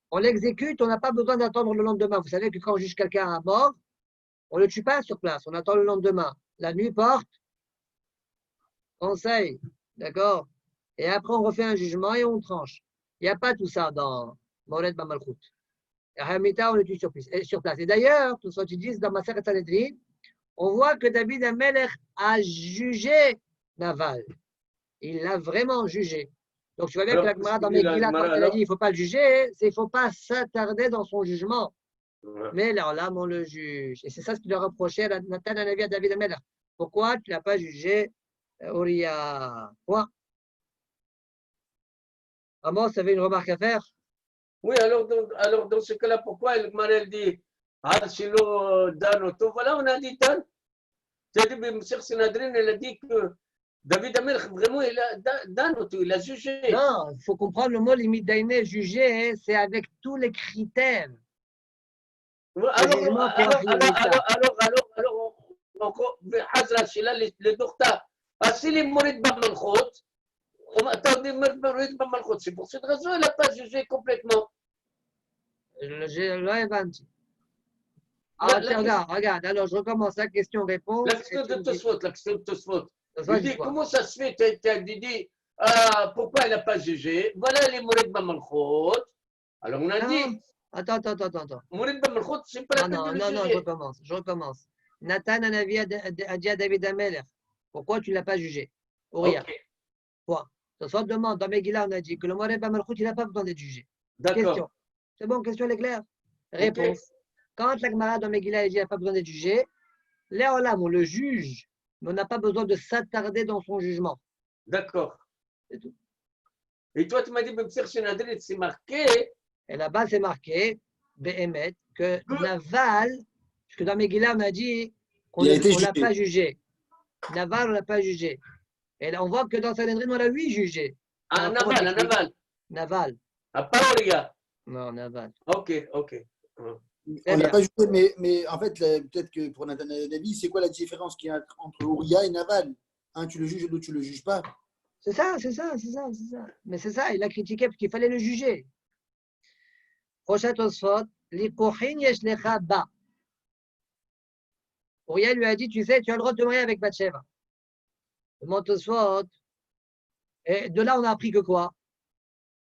On l'exécute, on n'a pas besoin d'attendre le lendemain. Vous savez que quand on juge quelqu'un à mort, on ne le tue pas sur place, on attend le lendemain. La nuit porte, conseil, d'accord? Et après on refait un jugement et on tranche. Il n'y a pas tout ça dans Mored Bamalchut. Hamita, on le tue sur place. Et d'ailleurs, tout ça, tu dis dans Maseret Sanhedrin, on voit que David Amelech a jugé Naval. Il l'a vraiment jugé. Donc, tu vois bien que la Gemara dans Megillah, quand elle a dit qu'il ne faut pas le juger, c'est qu'il ne faut pas s'attarder dans son jugement. Ouais. Mais là, on le juge. Et c'est ça ce qu'il a reproché à Nathan Hanavi à David Amelech. Pourquoi tu ne l'as pas jugé, Uriah? Point. Amos, tu avais une remarque à faire? Oui, alors dans ce cas-là, pourquoi le Marel dit Harsilo Dan Oto? Voilà, on a dit Dan. C'est-à-dire que M. Sanhedrin, elle a dit que David Amelech, vraiment, il a Dan Oto, il a jugé. Non, il faut comprendre le mot limite d'Aïné, juger, c'est avec tous les critères. Alors, Hazra, Shila, le docteur, si les Mourides Bamalchot, c'est pour cette raison qu'elle n'a pas jugé complètement. Je l'ai inventé. Alors, regarde, alors je recommence la question-réponse. La question de Tosfot. Il dit, Quoi? comment ça se fait? Il dit, pourquoi elle n'a pas jugé? Voilà les Mourides Bamalchot. Alors on a dit, Attends. Mourides Bamalchot, c'est pas la peine de le Non, juger. je recommence. Nathan Hanavi a dit à David Amelech, pourquoi tu ne l'as pas jugé? Uriah. Ok, Quoi? Ça se demande, dans Megillah, on a dit que le Mored Bamalchut, il n'a pas besoin d'être jugé. d'accord. Question. C'est bon, question, elle est claire? Réponse. Quand la Gemara dans Megillah, elle dit qu'il n'a pas besoin d'être jugé, là, on le juge, mais on n'a pas besoin de s'attarder dans son jugement. D'accord. C'est tout. Et toi, tu m'as dit, M. Sanhedrin, c'est marqué. Et là-bas, c'est marqué, Behemet, que Naval, puisque dans Megillah, on a dit qu'on ne l'a pas jugé. Naval, on ne l'a pas jugé. Et là, on voit que dans Sanhedrin, on l'a 8 jugé. Ah, Naval. Naval. Ah, pas Uriah. Non, Naval. Ok. On bien. l'a pas jugé, mais en fait, peut-être que pour Nathan David, c'est quoi la différence qu'il y a entre Ouria et Naval? Un, tu le juges et l'autre, tu le juges pas. C'est ça, c'est ça, c'est ça, c'est ça. Mais c'est ça, il a critiqué parce qu'il fallait le juger. Prochain Tosfot, Likohin yesh lecha ba. Ouria lui a dit, tu sais, tu as le droit de te marier avec Bathsheba. Demande Tosfot. Et de là, on a appris que quoi?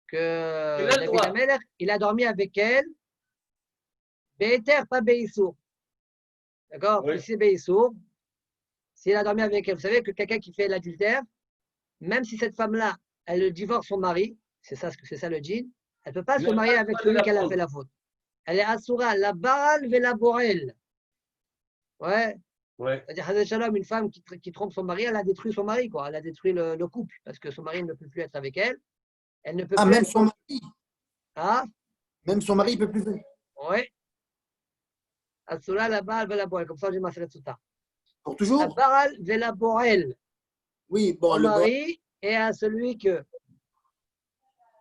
Que Il a le David droit. Amelech, il a dormi avec elle, Be'eter, pas Be'issour. D'accord? Oui. Ici, Be'issour. S'il a dormi avec elle, vous savez que quelqu'un qui fait l'adultère, même si cette femme-là, elle divorce son mari, c'est ça le djinn, elle ne peut pas Il se n'a marier pas le avec droit de celui la qu'elle a prendre. fait la faute. Elle est assoura, la baral ve la borel. Ouais. Ouais. C'est-à-dire, Hazrat Shalom, une femme qui trompe son mari, elle a détruit son mari, quoi. Elle a détruit le couple, parce que son mari ne peut plus être avec elle. Elle ne peut Ah, plus même être. son mari. Ah, Même son mari, il peut plus venir. ouais. Assoura, la baral ve la borel. Comme ça, j'ai ma Sota. Pour La toujours? baral ve la borel. Oui, bon, Au le bon. mari et à celui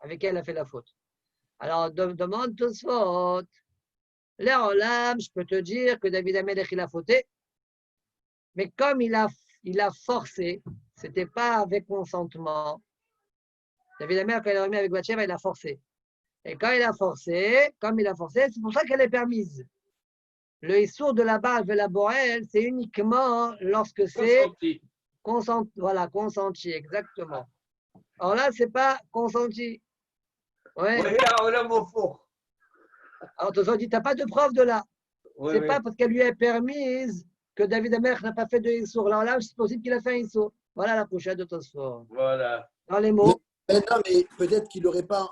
avec qui elle a fait la faute. Alors, demande tout ce faute. Là, je peux te dire que David Amelech, il a fauté, mais comme il a forcé, ce n'était pas avec consentement. David Amelech, quand il a dormi avec Bathsheba, il a forcé. Et quand il a forcé, c'est pour ça qu'elle est permise. Le issour de la base de la borelle, c'est uniquement lorsque c'est Consenti. voilà, consenti, exactement. Alors là, ce n'est pas consenti. Ouais. Oui, on l'a au four. Alors, tu n'as pas de preuve de là. Oui, C'est oui. pas parce qu'elle lui est permise que David Amelech n'a pas fait de Issour. Alors là, c'est possible qu'il a fait un Issour. Voilà la prochaine de Tosfot. Voilà. Dans les mots, Mais non, mais peut-être qu'il n'aurait pas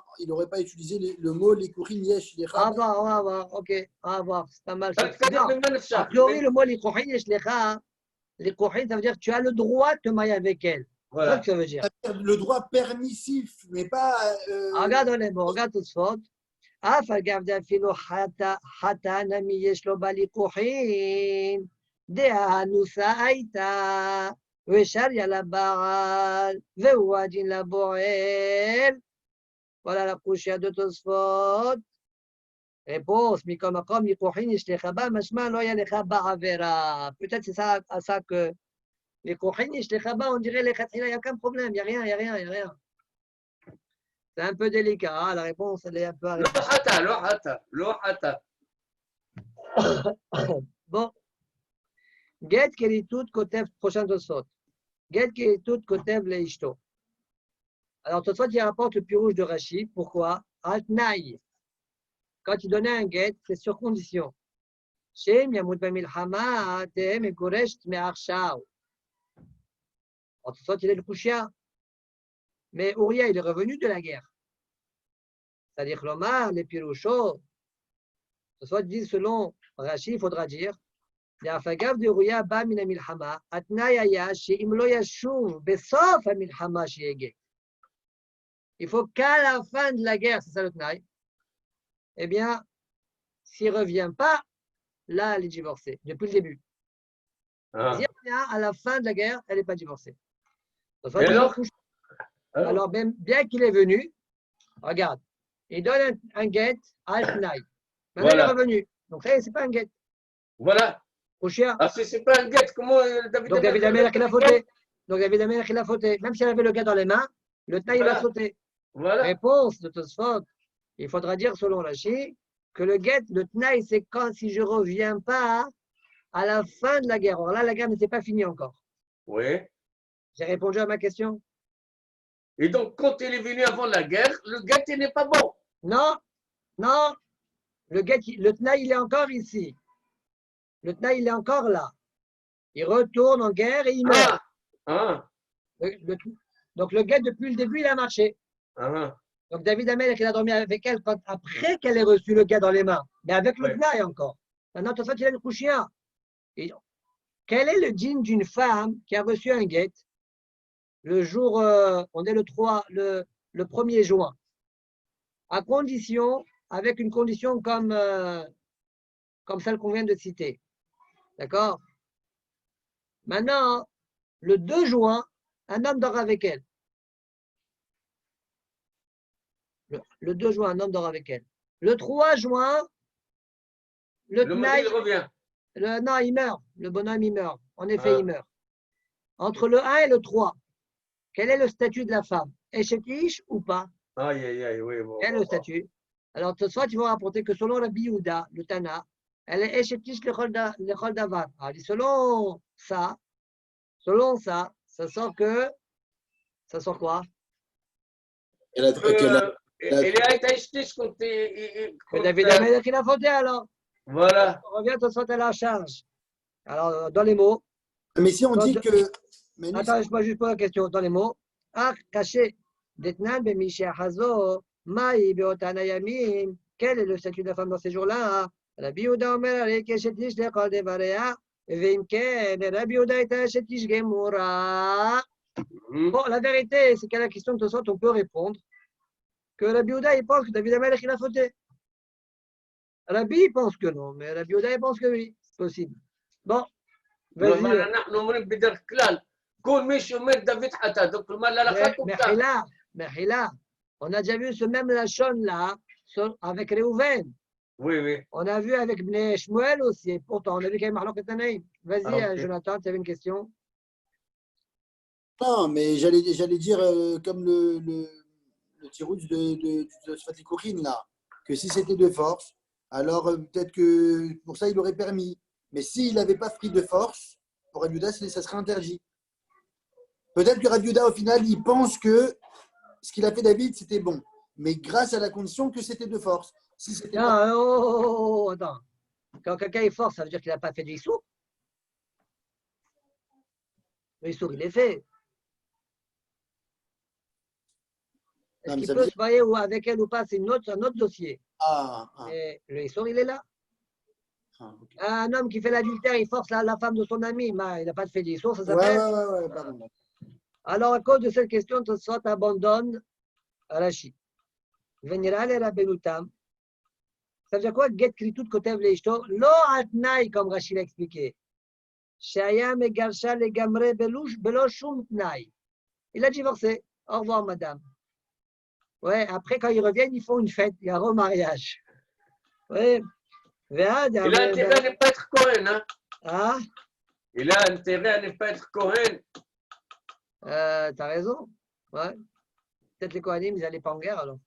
utilisé le mot les Kourin Yesh, les on va voir, ok, on va voir. C'est pas mal. C'est-à-dire Non, le même a chat. priori, le mot les Kouhin, les Kouhin, ça veut dire que tu as le droit de te marier avec elle. C'est ça Voilà. que ça veut dire. Le droit permissif, mais pas. Regarde dans les mots, regarde Tosfot. אף אגב דאפילו חתן מי יש לו בליקוחין, דהנוסה הייתה, ושריה לבעל, והוא הדין לבועל. Voilà la couchée de Tosfot. Réponse, מכל מקום ליקוחין יש לך בה, משמע לא היה לך בה עבירה. Peut-être c'est ça, à ça que ליקוחין יש לך בה, on dirait לכתחילה, il n'y a aucun problème, il n'y a rien, il n'y a rien, il n'y a rien. C'est un peu délicat, hein? La réponse, elle est un peu à réfléchir. לא חטא. Bon. Get Keritout Kotev, prochain Tosfot. Get Keritout Kotev Leishto. Alors, Tosfot, il rapporte le pirouge de Rashi. Pourquoi? Altnaï. Quand il donnait un get, c'est sur condition. Shem Yamut Bamilhama, Tehem et Goresh Me'arshao. Alors, Tosfot, il est le Kushia. Mais Uriah, il est revenu de la guerre. C'est-à-dire, l'Omar, les pirouchos. Tosfot dit, selon Rashi, il faudra dire. לאף דאוריה בא מן המלחמה, התנאי היה שאם לא ישוב בסוף המלחמה שיהיה גט. Il faut qu'à la fin de la guerre, c'est ça le tnaï, eh bien, s'il ne revient pas, là, elle est divorcée, depuis le début. Ah. Si elle revient à la fin de la guerre, elle n'est pas divorcée. Donc, alors, bien qu'il est venu, regarde, il donne un get à tnaï. Maintenant, il est revenu. Donc, ça, ce n'est pas un get. Voilà. Ah, si c'est pas un guet, comment Donc David Amelech, il a fauté. Donc David Amelech, il a fauté. Même s'il avait le gars dans les mains, le taille, il va sauter. Voilà. Réponse de Tosfot. Il faudra dire, selon Rashi, que le get, le tnaï, c'est quand si je ne reviens pas à la fin de la guerre. Alors là, la guerre n'était pas finie encore. Oui. J'ai répondu à ma question. Et donc, quand il est venu avant la guerre, le get, il n'est pas bon. Non, non. Le tnaï, il est encore ici. Le tnaï, il est encore là. Il retourne en guerre et il meurt. Donc le gars, depuis le début, il a marché. Donc David Amelech, il a dormi avec elle après qu'elle ait reçu le gars dans les mains. Mais avec le tnaï encore. Maintenant, tout ça, il a le couchien. Quel est le djinn d'une femme qui a reçu un guet le jour, on est le 1er juin, à condition, avec une condition comme celle qu'on vient de citer. D'accord? Maintenant, le 2 juin, un homme dort avec elle. Le 2 juin, un homme dort avec elle. Le 3 juin, le Le mari Tnaï, il revient. non, il meurt. Le bonhomme, il meurt. En effet, Ah. il meurt. Entre le 1 et le 3, quel est le statut de la femme? Eshetish ou pas? Aïe, aïe, aïe, oui, bon. Quel est le statut? Alors, soit ils vont rapporter que selon Rabbi Yehuda, le Tana, elle est Eshetish lechol davar. Alors, selon ça, ça sort que. Ça sort quoi? Elle a- qu'elle a- Elle est à Eshtish quand Que David Amelech, il a fauté alors. Voilà. On revient, tout soit à la charge. Alors, dans les mots. Mais si on dit que. Mais nous, Attends, je juste poser la question dans les mots. Ah, caché. Detnan bemisha hazo, maï beotana yamin. Quel est le statut de la femme dans ces jours-là? Rabbi Yehuda omer alei keshetish lechol devareha, veim ken, Rabbi Yehuda est shetish gemura. Bon, la vérité, c'est qu'à la question de toute sorte, on peut répondre que Rabbi Yehuda, il pense que David Amelech, il a fauté. Rabbi, il pense que non, mais Rabbi Yehuda, il pense que oui, c'est possible. Bon, vas-y. אבל אנחנו אומרים בדרך כלל, כל מי שאומר דוד חטא, דוקטור מה להלכה כופתה. Mechila, on a déjà vu ce même Lachon là avec Réhouven. Oui, oui. On a vu avec Bnei Shmuel aussi. Et pourtant, on a vu qu'il y avait Marlon Ketanaïm. Vas-y, Ah, ok. Jonathan, tu avais une question? non, mais j'allais dire comme le tirouj de Sfati Kourine, là, que si c'était de force, alors peut-être que pour ça, il aurait permis. Mais s'il n'avait pas pris de force, pour Rabbi Yehuda, ça serait interdit. Peut-être que Rabbi Yehuda, au final, il pense que ce qu'il a fait David, c'était bon. Mais grâce à la condition que c'était de force. Si c'était pas... Non, attends. Quand quelqu'un est fort, ça veut dire qu'il n'a pas fait du Issour. Le Issour, il est fait. Est-ce Non, mais qu'il ça peut veut dire... se marier ou avec elle ou pas? C'est un autre dossier. Ah, Et le Issour, il est là. ok. Un homme qui fait l'adultère, il force la femme de son ami, mais il n'a pas fait d'Issour, ça Ouais, s'appelle. ouais, pardon. Alors, à cause de cette question, Tosfot abandonne Rashi. Venira le Rabbenutam. Ça veut dire quoi? Get kritout kotev leishto. Lo atnaï, comme Rashi l'a expliqué. Shaya megarsha le gamre belo shum tnaï. Il a divorcé. Au revoir, madame. Ouais, après, quand ils reviennent, ils font une fête. Il y a un remariage. Ouais. Il a intérêt à ne pas être Cohen, hein? Ah, Il a intérêt à ne pas être Cohen. t'as raison. Ouais. Peut-être les Kohanim, ils n'allaient pas en guerre alors.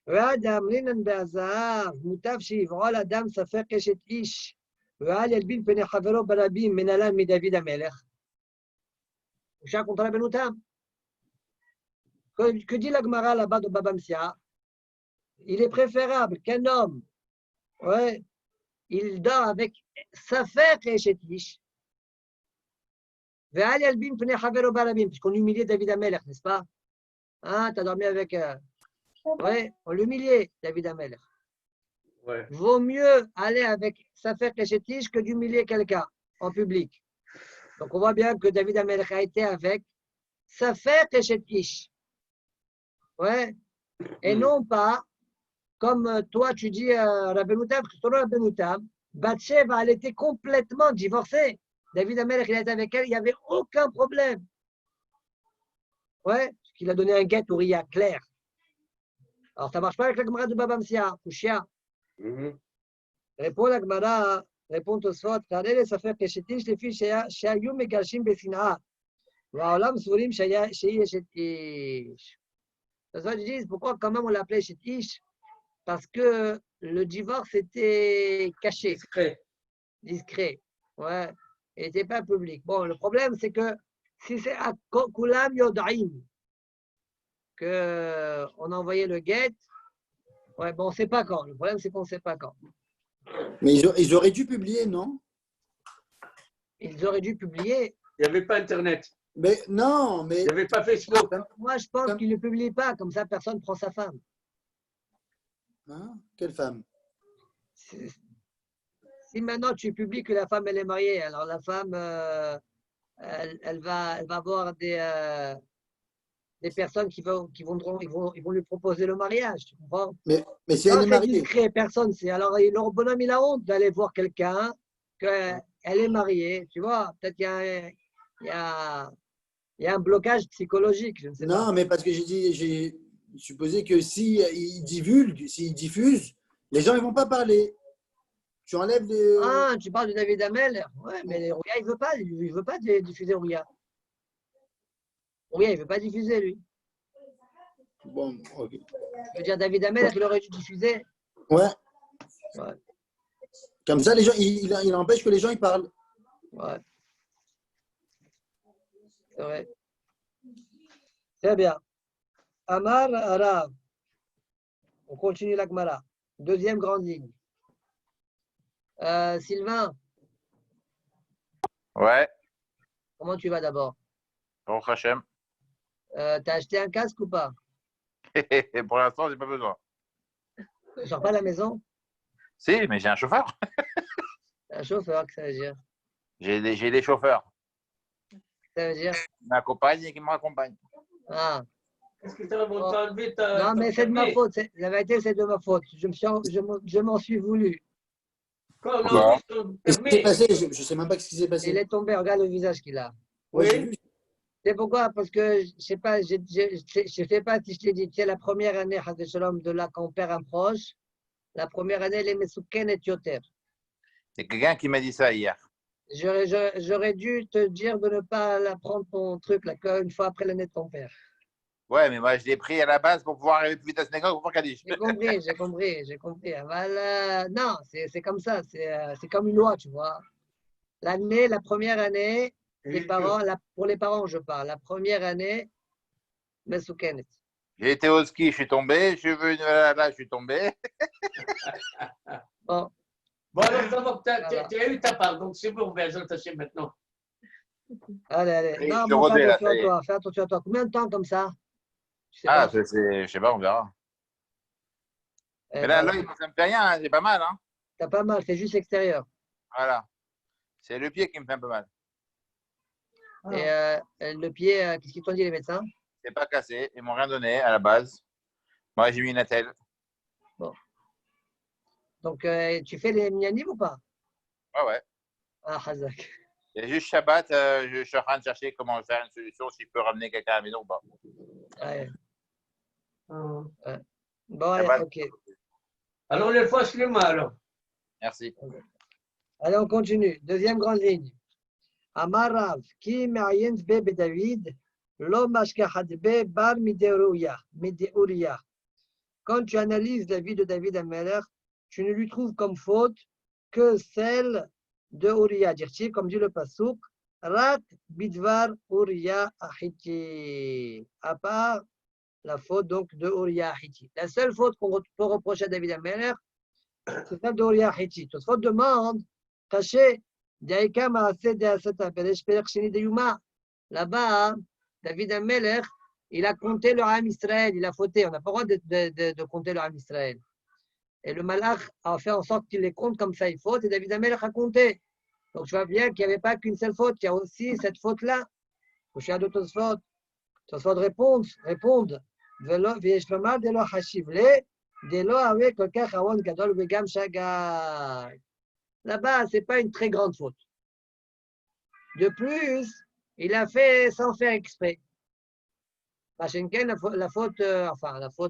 ואדם רינן בעזר, מוטב שיבעו על אדם ספק אשת איש, ואל ילבין פני חברו ברבים מנהלן מדוד המלך. Chacun contre la Benoutam. Que dit la Gemara là-bas de Baba Msia? Il est préférable qu'un homme, ouais, il dort avec Safek et Chetish. Ve'al yalbin pnei chavero barabim, puisqu'on humiliait David Amelech, n'est-ce pas? Hein, t'as dormi avec. Ouais, on l'humiliait, David Amelech. Ouais. Vaut mieux aller avec Safek et Chetish que d'humilier quelqu'un en public. Donc on voit bien que David Amelech a été avec Safek et Chetish. Ouais. Et non pas, comme toi tu dis Rabbenoutam, que selon Rabbenoutam, Bathsheba, elle était complètement divorcée. David Amelech, il était avec elle, il n'y avait aucun problème. Ouais, parce qu'il a donné un guet Uriah clair. Alors ça ne marche pas avec la Gemara de Baba Msia, Kushia. Répond la Gemara, répond Tosfot, Kadel et Safer Keshetish, les filles Shayum et Gashim Besina. Vaolam Surim Shayi Shetish. Ça ils disent pourquoi quand même on l'appelait Shetish? Parce que le divorce était caché. Discret. Ouais. Il n'était pas public. Bon, le problème, c'est que si c'est à Kulam Yodaim qu'on a envoyé le guet, ouais, bon, on ne sait pas quand. Le problème, c'est qu'on ne sait pas quand. Mais ils auraient dû publier, non? Ils auraient dû publier. Il n'y avait pas Internet. Mais non, mais. Il n'y avait pas Facebook. Moi, je pense qu'ils ne publient pas. Comme ça, personne ne prend sa femme. Hein? Quelle femme? Si maintenant tu publies que la femme elle est mariée, alors la femme elle va avoir des personnes qui vont lui proposer le mariage, tu comprends? Mais si elle est mariée. Discret, personne sait. Alors le bonhomme il a honte d'aller voir quelqu'un qu'elle est mariée, tu vois? Peut-être qu'il y a un blocage psychologique, je ne sais pas. Non, mais parce que j'ai supposé que s'ils diffusent, les gens ne vont pas parler. Tu enlèves les. Ah, tu parles de David Amel. Ouais, mais Ouria, il ne veut pas diffuser Ouria. Ouria, il ne veut pas diffuser, lui. Bon, ok. Je veux dire, David Amel, il aurait dû diffuser. Ouais. Ouais, Comme ça, les gens, il empêche que les gens ils parlent. ouais. C'est vrai. Très bien. Amar Rav. On continue la Gemara. Deuxième grande ligne. Sylvain, Ouais, comment tu vas d'abord? Baruch Hashem. T'as acheté un casque ou pas? Pour l'instant, j'ai pas besoin. Tu sors pas de la maison? Si, mais j'ai un chauffeur. T'as un chauffeur, que ça veut dire? J'ai des chauffeurs Ça veut dire? qui m'accompagnent et qui me raccompagnent. Ah, Est-ce que tu as Bon. enlevé ta. non, mais c'est de ma faute. La vérité, c'est de ma faute. Je m'en suis voulu. Quand on a Pourquoi? enlevé ton Qu'est-ce qui s'est permis, passé? Je ne sais même pas ce qui s'est Il passé. est tombé, regarde le visage qu'il a. Ouais, j'ai oui. vu. C'est pourquoi? Parce que, je sais pas, je sais pas si je t'ai dit, tu sais, la première année, Chas Shalom, de là, quand on perd un proche, la première année, les Mesouken et Yoter. C'est quelqu'un qui m'a dit ça hier. J'aurais dû te dire de ne pas la prendre ton truc, là, qu'une fois après l'année de ton père. Ouais, mais moi, je l'ai pris à la base pour pouvoir arriver plus vite à Sénégal pour Kaddish. J'ai compris. Voilà. Non, c'est comme ça, c'est comme une loi, tu vois. La première année, les parents, pour les parents, je parle, la première année, Mesoukenet. J'ai été au ski, je suis tombé. Je suis venu là, je suis tombé. Bon, Bon, alors, ça va, Voilà. tu as eu ta part, donc c'est bon, ben, je t'achète maintenant. allez. Et Non, je suis bon, fais rodé, là, attention ça à y est. toi, fais attention à toi. Combien de temps comme ça? Je sais Ah, pas. je sais pas, on verra. Eh, Mais là, voilà. l'œil, ça me fait rien, hein, c'est pas mal. Hein. T'as pas mal, c'est juste extérieur. Voilà. C'est le pied qui me fait un peu mal. Et le pied, qu'est-ce qu'ils t'ont dit les médecins? C'est pas cassé. Ils m'ont rien donné à la base. Moi, j'ai mis une attelle. Donc, tu fais les mianimes ou pas? Ouais. Ah, Hazak. Il y a juste Shabbat, je suis en train de chercher comment faire une solution, s'il peut ramener quelqu'un à la maison ou pas. Ouais. Ah. Bon, Shabbat. ok. Alors, les fois, je mal, alors. Merci. Allez, on continue. Deuxième grande ligne. Amarav, qui ma'ayen be David, lo mashkahad be bar mideuria. Quand tu analyses la vie de David Ameler, tu ne lui trouves comme faute que celle de Uriah. Dirti, comme dit le Pasuk, Rak bidvar Uriah Ahiti. À part la faute donc de Uriah Ahiti. La seule faute qu'on peut reprocher à David Ameler, c'est celle de Uriah Ahiti. Toute faute demande, caché, là-bas, David Ameler, il a compté le Ham Israël, il a fauté. On n'a pas le droit de compter le Ham Israël. Et le Malach a fait en sorte qu'il les compte comme ça, il faute, et David Ameler a compté. Donc tu vois bien qu'il n'y avait pas qu'une seule faute, il y a aussi cette faute-là. Je suis à d'autres fautes. Tosfot répondent. Là-bas, ce n'est pas une très grande faute. De plus, il a fait sans faire exprès. Pachenken, la faute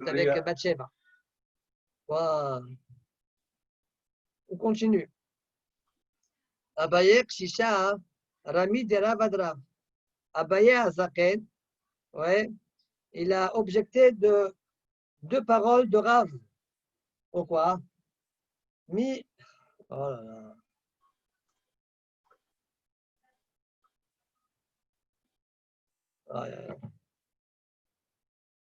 avec Bathsheba. Wow. On continue. Abaye Kshisha, Rami de Ravadra. Abaye Azaken, ouais, il a objecté de deux paroles de Rav. Pourquoi? Mi. Oh là là.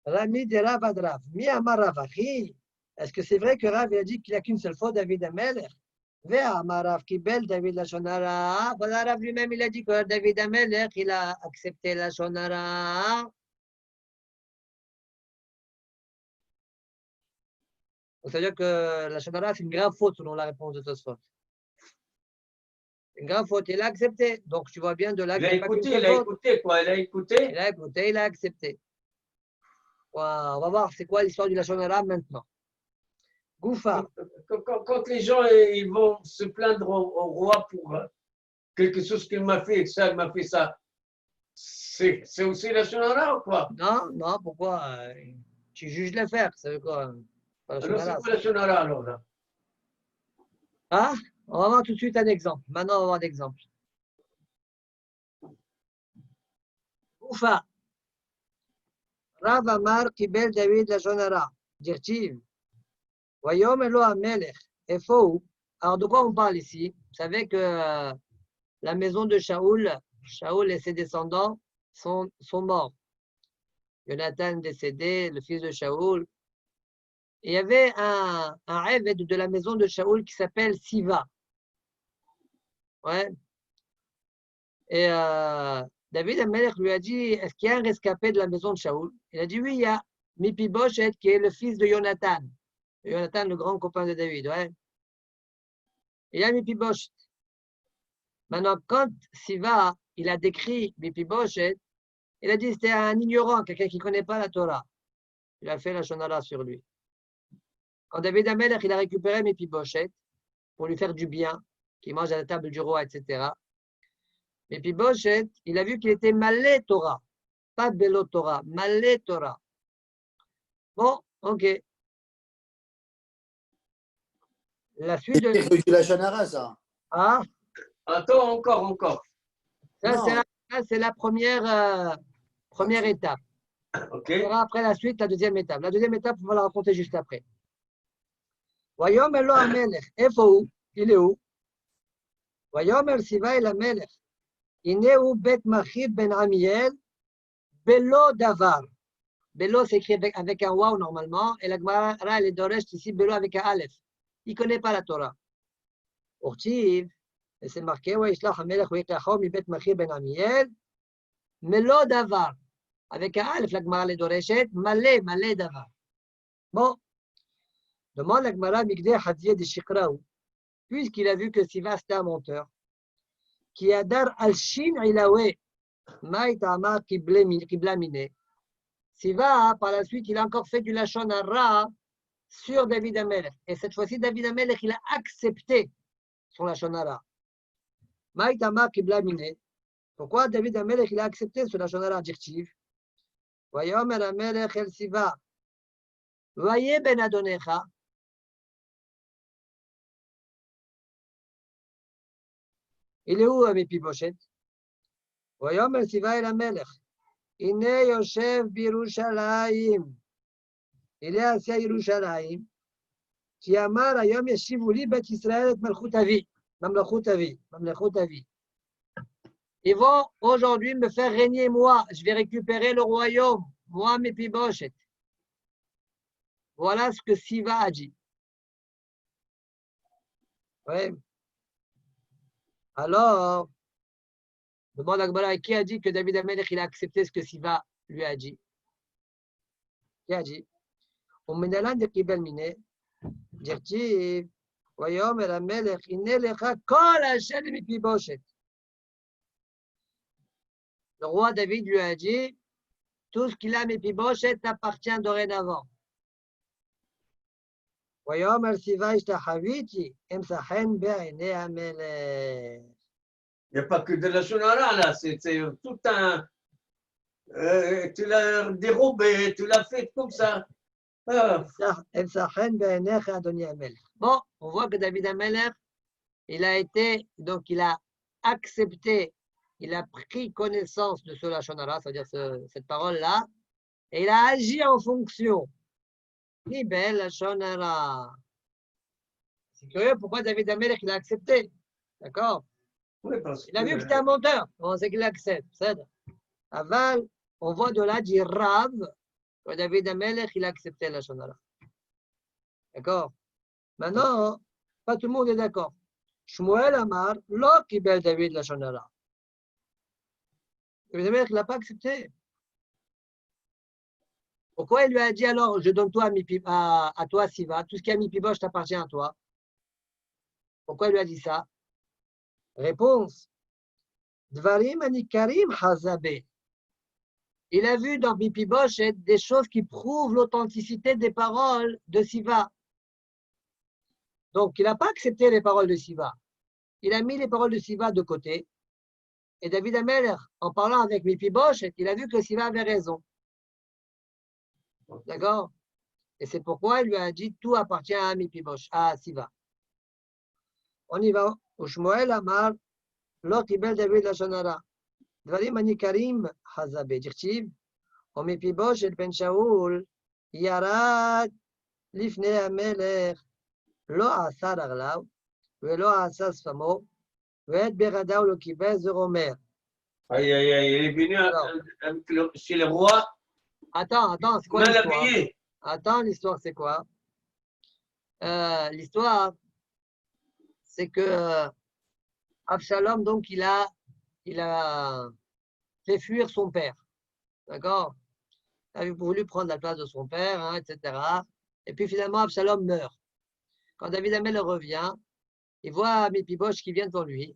Rami de Rav ad Rav. Mi amar Rav Achi. Est-ce que c'est vrai que Rav a dit qu'il n'y a qu'une seule fois David Ameler? Vea amar Rav Kibel David la Shonara. Voilà, Rav lui-même, il a dit que David Ameler, il a accepté la Shonara. C'est-à-dire que la Shonara, c'est une grave faute selon la réponse de Tosfot. Une grave faute, il a accepté. Donc tu vois bien de là qu'il n'y a pas qu'une seule faute. Il a écouté. Il a accepté. Wow, on va voir c'est quoi l'histoire du Lachon Hara maintenant. Goufa. Quand les gens ils vont se plaindre au roi pour quelque chose qu'il m'a fait, ça, il m'a fait ça, c'est aussi la Shonara ou quoi? Non, pourquoi? Tu juges l'affaire, ça veut quoi? Alors c'est quoi la Shonara alors là? Hein? On va voir tout de suite un exemple. Maintenant, on va voir un exemple. Oufa. Rav Amar Kibel David Lashon Hara. Dirtiv. Voyons, Elo Amelech. Et faux. Alors, de quoi on parle ici? Vous savez que la maison de Shaoul et ses descendants sont morts. Jonathan décédé, le fils de Shaoul. Et il y avait un rêve de la maison de Shaoul qui s'appelle Siva. Ouais. Et David Amelech lui a dit, est-ce qu'il y a un rescapé de la maison de Shaoul? Il a dit, oui, il y a Mephibosheth qui est le fils de Jonathan. Jonathan, le grand copain de David. Ouais. Il y a Mephibosheth. Maintenant, quand Siva, il a décrit Mephibosheth, il a dit que c'était un ignorant, quelqu'un qui ne connaît pas la Torah. Il a fait la shonara sur lui. Quand David Amelech, il a récupéré Mephibosheth pour lui faire du bien, qu'il mange à la table du roi, etc. Mephibosheth, il a vu qu'il était malé Torah, pas Bélo Torah, malé Torah. Bon, ok. La suite de... C'est la Shonara, ça. Ah, Attends, encore. ça c'est la première étape. OK. On verra après la suite, la deuxième étape. La deuxième étape, on va la raconter juste après. Voyons Elo Amelech. Où? Il est où? Voyons El Siva El Amelech. Ineu Bet Machir Ben Amiel. Belo Davar. Belo s'écrit avec un waw normalement. Et la Gemara, elle est d'Oresh ici, Belo avec un Aleph. Il ne connaît pas la Torah. Urtiv. Et c'est marqué, Ishlach Amelech Weikachom Bet Machir Ben Amiel. Melo Davar. Avec un Aleph, la Gemara, elle est d'Oresh. Malé Davar. Bon. Demande la Gemara Migdeh Hadieh de Shikraou. Puisqu'il a vu que Siva c'était un menteur. Qui a dar al-shin ilawe. Maïtama Kiblamine. Siva, par la suite, il a encore fait du Lachon Hara sur David Amelech. Et cette fois-ci, David Amelech, il a accepté son Lachon Hara. Maïtama Kiblamine. Pourquoi David Amelech, il a accepté ce Lachon Hara adjectif? Voyons, Amelech el Siva. Voyez Ben Adonecha. Il est où Mephibosheth? Voyons, El Siva el Amelech. Ine Yoshev Birushalayim. Il est assis à Yerushalayim. Qui amar ayom yeshivuli bet Israël et Malchut Avi. Mamlechut Avi. Ils vont aujourd'hui me faire régner moi. Je vais récupérer le royaume. Moi, Mephibosheth. Voilà ce que Siva a dit. Ouais. Alors, demande à Gmara, qui a dit que David Amelech il a accepté ce que Siva lui a dit? Qui a dit? Umenalan de Kibel Mine, Dirti, Voyons, Amelech, Inelecha, Kol Hashem Mephibosheth. Le roi David lui a dit, tout ce qu'il a Mephibosheth appartient dorénavant. Voyons, Siva Ishtachaviti, Emsachen Be'ene Amelech. Il n'y a pas que de la shonara là, c'est tout un. Tu l'as dérobé, tu l'as fait comme ça. Bon, on voit que David Amelech, il a accepté, il a pris connaissance de ce Lachon Hara, c'est-à-dire cette parole-là, et il a agi en fonction. Belle Lachon Hara. C'est curieux pourquoi David Amelech, il a accepté. D'accord? Oui, il a vu que c'était un menteur. On sait qu'il accepte. Aval, on voit de là du Rav que David Amelech, il a accepté la Lachon Hara. D'accord? Maintenant, pas tout le monde est d'accord. Shmuel Amar, lo kibel David Lachon Hara. David Amelech, il n'a pas accepté. Pourquoi il lui a dit alors, je donne toi à toi, Siva, tout ce qui a Mephibosheth t'appartient à toi? Pourquoi il lui a dit ça? Réponse. Dvarim anikarim hazabe. Il a vu dans Mephibosheth des choses qui prouvent l'authenticité des paroles de Siva. Donc, il n'a pas accepté les paroles de Siva. Il a mis les paroles de Siva de côté. Et David Amelech, en parlant avec Mephibosheth, il a vu que Siva avait raison. D'accord? Et c'est pourquoi il lui a dit tout appartient à Mephibosheth, à Siva. On y va. Ushmoel Amar, Lo Kibel David Lashonara. Dvarim Anikarim Hazabe. Dirtiv. ומפיבושת בן שאול ירד לפני המלך, לא עשה רגליו ולא עשה שפמו, ואת בגדיו לא קיבץ ורומר. Aïe, aïe, aïe, il est venu chez le roi, Attends, c'est quoi mal l'histoire? habillé. Attends, l'histoire, c'est quoi? L'histoire, c'est que Absalom, donc, il a fait fuir son père. D'accord? Il avait voulu prendre la place de son père, hein, etc. Et puis finalement, Absalom meurt. Quand David Amel revient, il voit Méphibosheth qui vient devant lui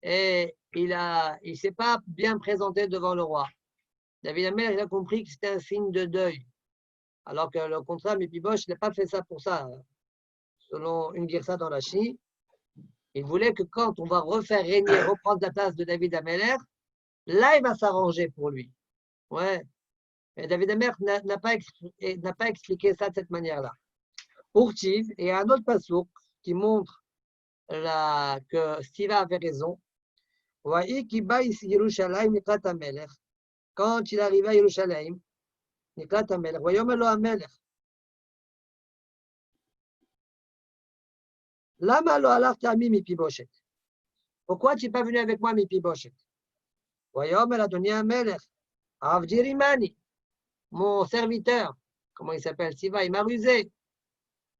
et il ne s'est pas bien présenté devant le roi. David Amel, il a compris que c'était un signe de deuil. Alors que le contraire, Méphibosheth n'a pas fait ça pour ça. Selon une guirsa dans la Chi, il voulait que quand on va refaire régner, reprendre la place de David Ameler, là, il va s'arranger pour lui. Ouais. Et David Amer n'a pas expliqué ça de cette manière-là. Urtiv, et il y a un autre passouk qui montre que Siva avait raison. Quand il arrivait à Yerushalayim, Niklat Amelech, Vayom Elo Amelech. Lama lo alachta ami Méphibosheth. Pourquoi tu n'es pas venu avec moi, Méphibosheth? Vayom El Adoni Amelech, Avdi Rimani. Mon serviteur, comment il s'appelle, Siva, il m'a rusé.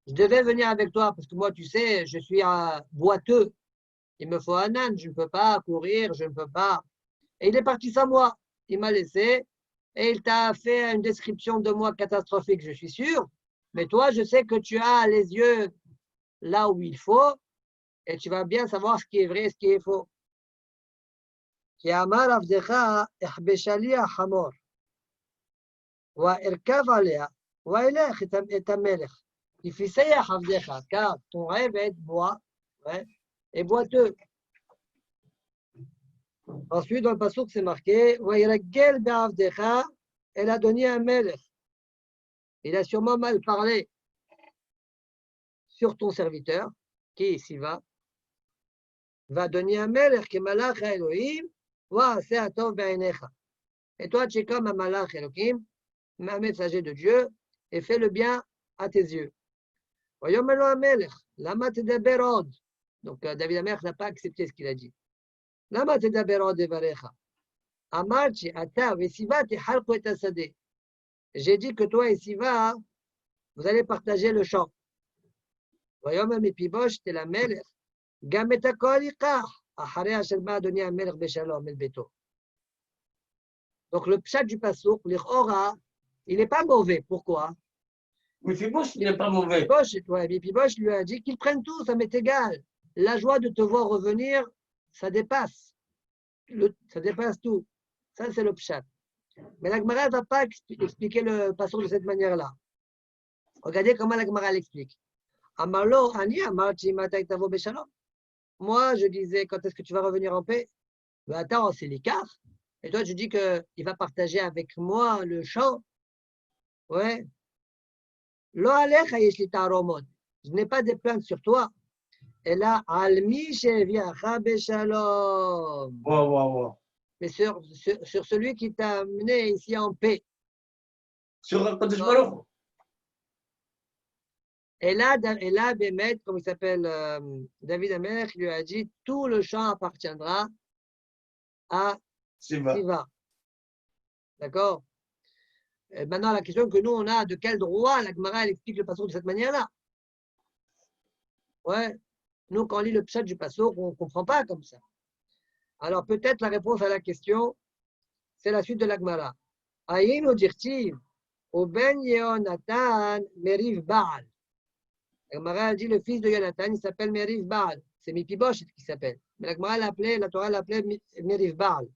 Je devais venir avec toi parce que moi, tu sais, je suis un boiteux. Il me faut un âne, je ne peux pas courir, je ne peux pas. Et il est parti sans moi. Il m'a laissé et il t'a fait une description de moi catastrophique, je suis sûr. Mais toi, je sais que tu as les yeux là où il faut et tu vas bien savoir ce qui est vrai et ce qui est faux. Ki amar avdecha echbeshali hamor. Car ton rêve est bois et boiteux. Ensuite, dans le passouk, c'est marqué elle a donné un melech. Il a sûrement mal parlé sur ton serviteur, qui est Siva, va donner un melech qui est malach Elohim, c'est atov be'enecha. Et toi, tu es comme un malach Elohim, un messager de Dieu, et fais le bien à tes yeux. Donc, David Amelech n'a pas accepté ce qu'il a dit. J'ai dit que toi et Siva, vous allez partager le champ. Donc, le pshat du passouk, l'Ichora, il n'est pas mauvais. Pourquoi? Méphibosheth, il n'est pas mauvais. Méphibosheth lui a dit qu'ils prennent tout, ça m'est égal. La joie de te voir revenir, ça dépasse. Ça dépasse tout. Ça, c'est le pshat. Mais la Gemara ne va pas expliquer le passouk de cette manière-là. Regardez comment la Gemara l'explique. Amarlo, Ani, Amarchi, Matak, Tavo, Beshalom. Moi, je disais, quand est-ce que tu vas revenir en paix? Ben, attends, c'est l'écart. Et toi, tu dis qu'il va partager avec moi le champ. Ouais. Lo alecha yesh li ta'aromot. Je n'ai pas de plainte sur toi. Et là, almi sheviacha beshalom. Wow. Mais sur celui qui t'a amené ici en paix. Sur Kadosh Baruch. Et là, Bémet, comme il s'appelle David Amelech, lui a dit tout le champ appartiendra à Siva. D'accord? Maintenant, la question que nous, on a, de quel droit la Gemara elle explique le passouk de cette manière-là? Ouais. Nous, quand on lit le pshat du passouk, on ne comprend pas comme ça. Alors, peut-être la réponse à la question, c'est la suite de la Gemara. Aïn ou dirtiv, ou ben Yehonatan meriv Baal. La Gemara dit le fils de Yonatan, il s'appelle Meriv Baal. C'est Méphibosheth qui s'appelle. Mais la Gemara l'appelait, la Torah l'appelait Meriv Baal.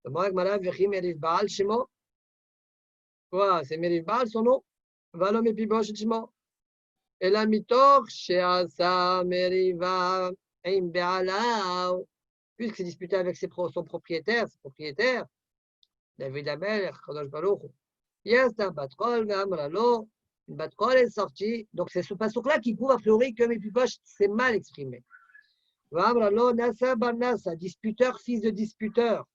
La Gemara vechi Meriv Baal, Shemo. Quoi? C'est Meriv Baal son nom? Valo Méphibosheth Shemo. Et la mitor, Sheasa Meriva, Im Bealav. Puisqu'il s'est disputé avec son propriétaire, David Amelech, Kadosh Baruch Hu. Yasta Batrol, Ve'amralo. Une batkol est sortie. Donc, c'est ce passouk-là qui prouve a priori que Méphibosheth s'est mal exprimé. Vamra lo Nasa bar Nasa, disputeur, fils de disputeur.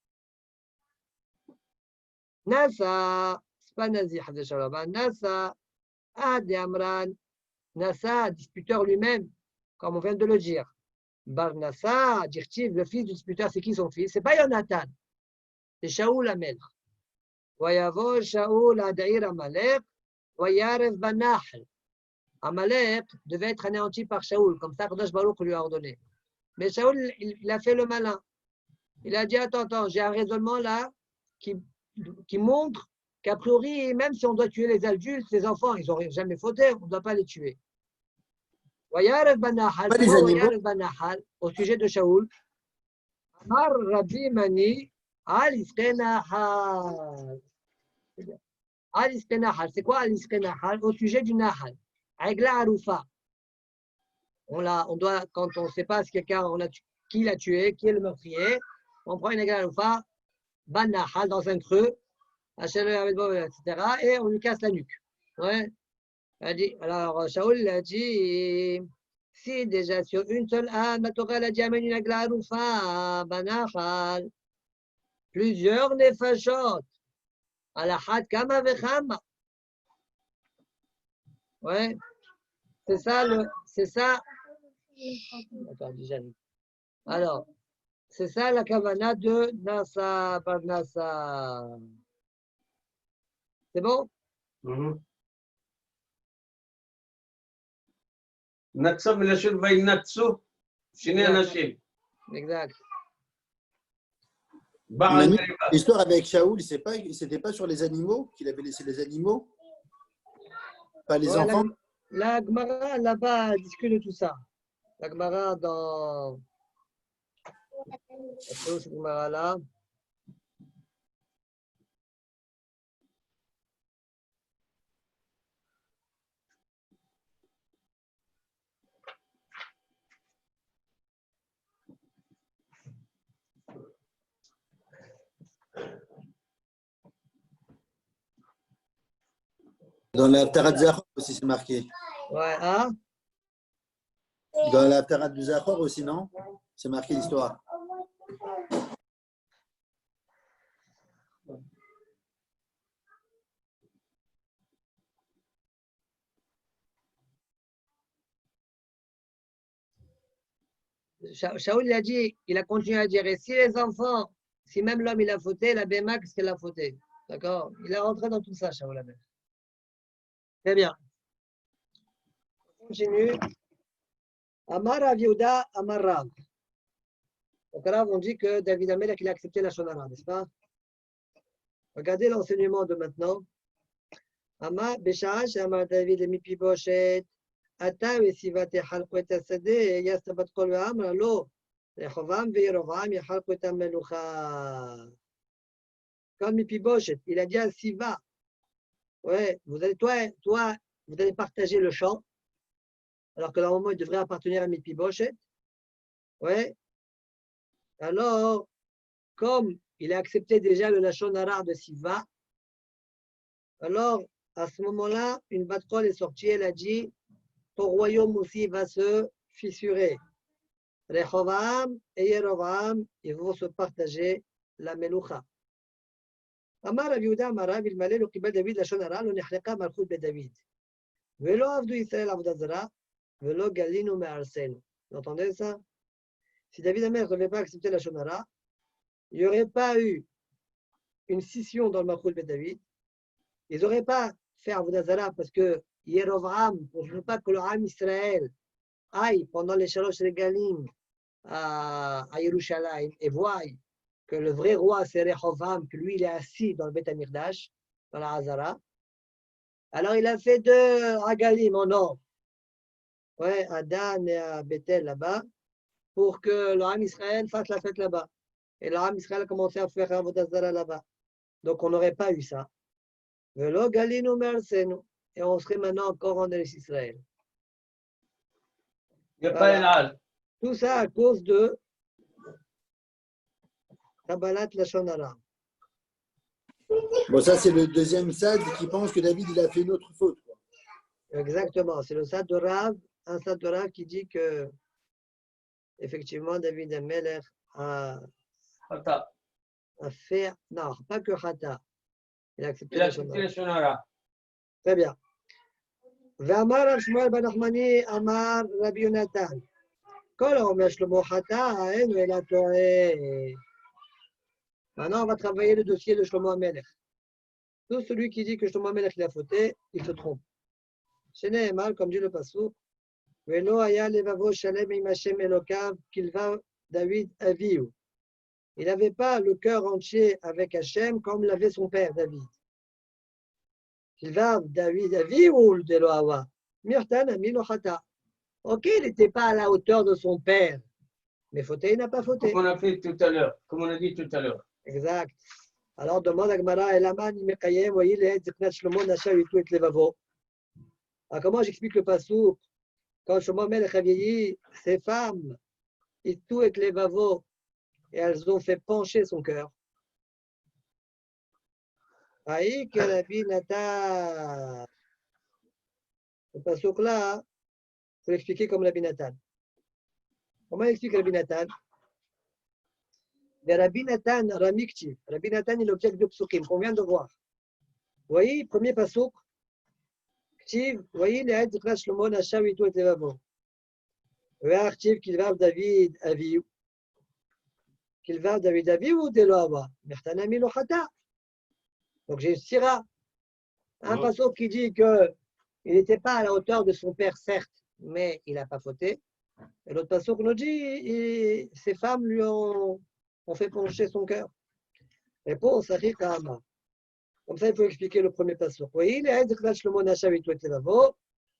Nasa, c'est pas Nazi, Nasa, Ad Amran, Nasa, disputeur lui-même, comme on vient de le dire. Bar Nasa, Dirtiv, le fils du disputeur, c'est qui son fils? C'est pas Yonatan, c'est Shaoul Amelch. Voyavo Shaoul Adair Amalek, Voyarev Banahal. Amalek devait être anéanti par Shaoul, comme ça, Kadosh Baruch lui a ordonné. Mais Shaoul, il a fait le malin. Il a dit, attends, j'ai un raisonnement là qui montre qu'a priori, même si on doit tuer les adultes, les enfants, ils n'ont jamais fauté, on ne doit pas les tuer. Voyarev Banahal, au sujet de Shaoul, Amar Rabbi Mani, Al-Iskenahal. Al-Iskenahal, c'est quoi Al-Iskenahal? Au sujet du Nahal. Avec la Haroufa. On doit, quand on ne sait pas si quelqu'un, qui l'a tué, qui est le meurtrier, on prend une Haroufa, Banahal dans un creux, etc. Et on lui casse la nuque. Ouais. Alors, Shaoul a dit, si déjà sur une seule âme, la Torah a dit amène une Haroufa, Banahal. Plusieurs nefashot. Alachat kama vechama. Ouais. C'est ça. Attends, j'arrive. Alors, c'est ça la kavana de Nasa par Nasa. C'est bon? Natsa milashon vaynatsu, shine anashim. Exact. L'histoire avec Shaoul, c'était pas sur les animaux, qu'il avait laissé les animaux, pas les enfants. La Gemara là-bas discute de tout ça. La Gemara dans. C'est où cette Gemara-là? Dans la Tarat Zachor aussi, c'est marqué. Ouais, hein? Dans la Tarat Zachor aussi, non? C'est marqué l'histoire. Shaoul il a continué à dire, et si les enfants, si même l'homme il a fauté, la Béma, qu'est-ce qu'elle a fauté? D'accord? Il est rentré dans tout ça, Shaoul. Très bien. On continue. Amar Rav Yehuda, Amar Rav. Donc là, on dit que David Amelech, il a accepté la Shonara, n'est-ce pas? Regardez l'enseignement de maintenant. Amar Beshash, Amar David, Mipi Boshet, Ata Vesivate Halkwet Asade, Yastabat Kol Amra Lo, Rehovam Verovam, Yahalkwet Amelucha. Comme Mipi Boshet, il a dit à Siva, ouais, vous allez, toi, vous allez partager le champ, alors que normalement, il devrait appartenir à Mipi Boshet. Ouais. Alors, comme il a accepté déjà le Lachon Hara de Siva, alors, à ce moment-là, une Bat-Kol est sortie, elle a dit, ton royaume aussi va se fissurer. Rehovam et Yerovam, ils vont se partager la Meloucha. Amar Rav Yehuda Amar Rav Ilmaleh lo kibel David Lachon Hara lo nechleka malchut be David. Velo avdu Israël avodat zara, velo galinu me'arsenu. Vous entendez ça? Si David Amelech n'avait pas accepté la Shonara, il n'y aurait pas eu une scission dans le Malchut Bet David. Ils n'auraient pas fait Avodah Zara parce que Yerovam, pour ne pas que le Ham Israël aille pendant les Shalosh Regalim à Yerushalayim et voie que le vrai roi c'est Rehovam, que lui il est assis dans le Bet Amikdash, dans la Hazara. Alors il a fait 2 Regalim en or. Ouais, à Dan et à Bethel là-bas, pour que le Ham Israël fasse la fête là-bas. Et le Ham Israël a commencé à faire Avodah Zara là-bas. Donc on n'aurait pas eu ça. Velo galinu me'arsenu. Et on serait maintenant encore en Eretz Israël. Voilà. Tout ça à cause de Kabbalat Lashon Hara. Bon, ça, c'est le deuxième Sad qui pense que David, il a fait une autre faute. Quoi. Exactement. C'est le Sad de Rav, un Sad de Rav qui dit que effectivement, David Amelech a Khata. fait, non, pas que Khata, il a accepté Il a la accepté Shonara. le Shonara. Très bien. ואמר רב שמואל בן נחמני, אמר רבי יונתן, כל האומר שלמה חטא, אין אלא טועה. Maintenant, on va travailler le dossier de Shlomo HaMelech. Tout celui qui dit que Shlomo HaMelech il a fauté, il se trompe. Chez Nehemar, comme dit le Passouk, Velo aya levavo shalem im Hashem Elokav kilva David avihu. Il n'avait pas le cœur entier avec Hachem comme l'avait son père David. Kilva David avihu de Loawa. Mirtan ami lo chata. Ok, il n'était pas à la hauteur de son père, mais fauté, il n'a pas fauté. Comme on a fait tout à l'heure, comme on a dit tout à l'heure. Exact. Alors demande à Gemara, Elaman, Imekayem, voyez les Ziknat Shlomo, Nasha, Yutu et Levavo. Alors comment j'explique le Passouk? Quand Shlomo Melech a vieilli, ses femmes, Yutu et Levavo, et elles ont fait pencher son cœur. Aïe, que Rabbi Nathan. Le Passouk là, il faut l'expliquer comme Rabbi Nathan. Comment il explique Rabbi Nathan? Mais Rabbi Nathan, Ramikti, Rabbi Nathan, il objecte de psukim qu'on vient de voir. Vous voyez, premier passouk, Ktiv, vous voyez, les Haït Zikrat Shlomo, Nashav, Yitu et Levavo. Ve'ach Ktiv, Kilvav David Avihu. Kilvav David Avihu, de Loava. Mertanami lo chata. Donc j'ai une sira. Un passouk qui dit qu'il n'était pas à la hauteur de son père, certes, mais il n'a pas fauté. Et l'autre passouk nous dit, ses femmes lui ont fait pencher son cœur. Réponse, Achikama. Comme ça, il faut expliquer le premier passouk. Oui, les Haïdiklat Shlomo Nashav Yitu et Levavo,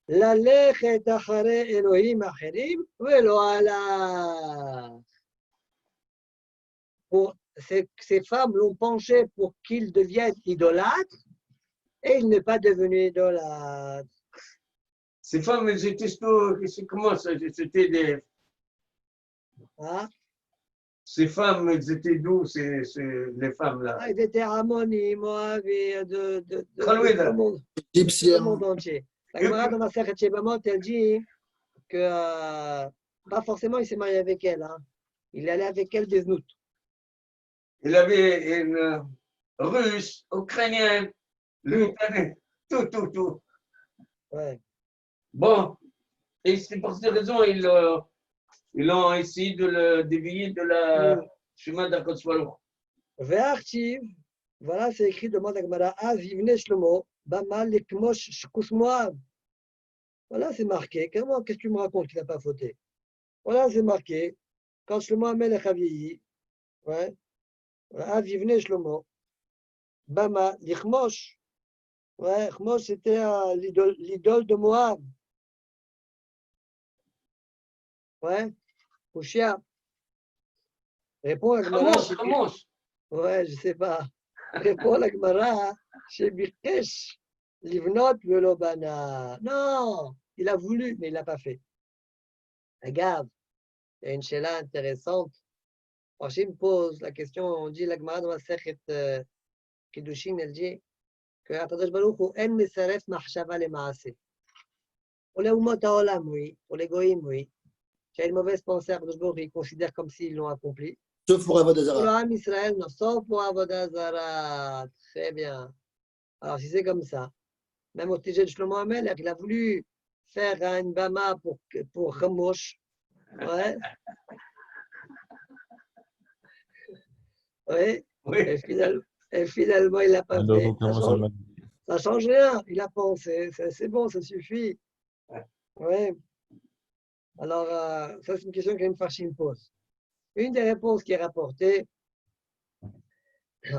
Lalechet achare Elohim acherim, velo ala. Ces femmes l'ont penché pour qu'il devienne idolâtre, et il n'est pas devenu idolâtre. Ces femmes, elles étaient comment ça? C'était des. Hein? Ces femmes, elles étaient d'où, les femmes là? Ah, ils étaient Ammoni, Moavi, de tout Khalouida. le monde. Le Égyptien. monde entier. La Gemara dans la Sechet Shebamot, elle dit que pas forcément il s'est marié avec elle. Hein. Il est allé avec elle des Znout. Il avait une russe, ukrainienne, luthérienne, tout. Ouais. Bon, et c'est pour cette raison ils ont essayé de le dévier de la chemin d'Akotswalo. Ve'archiv, voilà, c'est écrit demande à Gemara, Avivne Shlomo, Bamal Lekmosh Shkus Moav. Voilà, c'est marqué. Qu'est-ce que tu me racontes qu'il n'a pas fauté? Voilà, c'est marqué. Quand Shlomo Amelech a vieilli, ouais, Avivne Shlomo, Bama, Lichmosh. Ouais, Chmosh, c'était l'idole de Moab. Ouais, Ushia. Réponds à Gemara. Khamos. Ouais, je sais pas. Réponds à Gemara. Chez Birkesh, Livnot Velobana. Non, il a voulu, mais il l'a pas fait. Regarde, il y a une chéla intéressante. Rachim pose la question, on dit la Gemara dans la Sechet Kiddushin, elle dit que Akadosh Baruch Hu en mesaref mahshava le maaseh. Pour les umot haolam, oui. Pour les goïm, oui. Qui a une mauvaise pensée, Akadosh Baruch Hu, il considère comme s'ils l'ont accompli. Sauf pour Avodah Pour Zarah. l'Am Israël, non, sauf pour Avodah Zarah. Très bien. Alors, si c'est comme ça, même au sujet de Shlomo HaMelech, il a voulu faire une bama pour Chamosh. Ouais. Ouais. Oui. Et finalement, il l'a pas fait. Ça change rien. Il a pensé. C'est bon, ça suffit. Ouais. Alors, ça, c'est une question qu'Aim Farshim pose. Une des réponses qui est rapportée,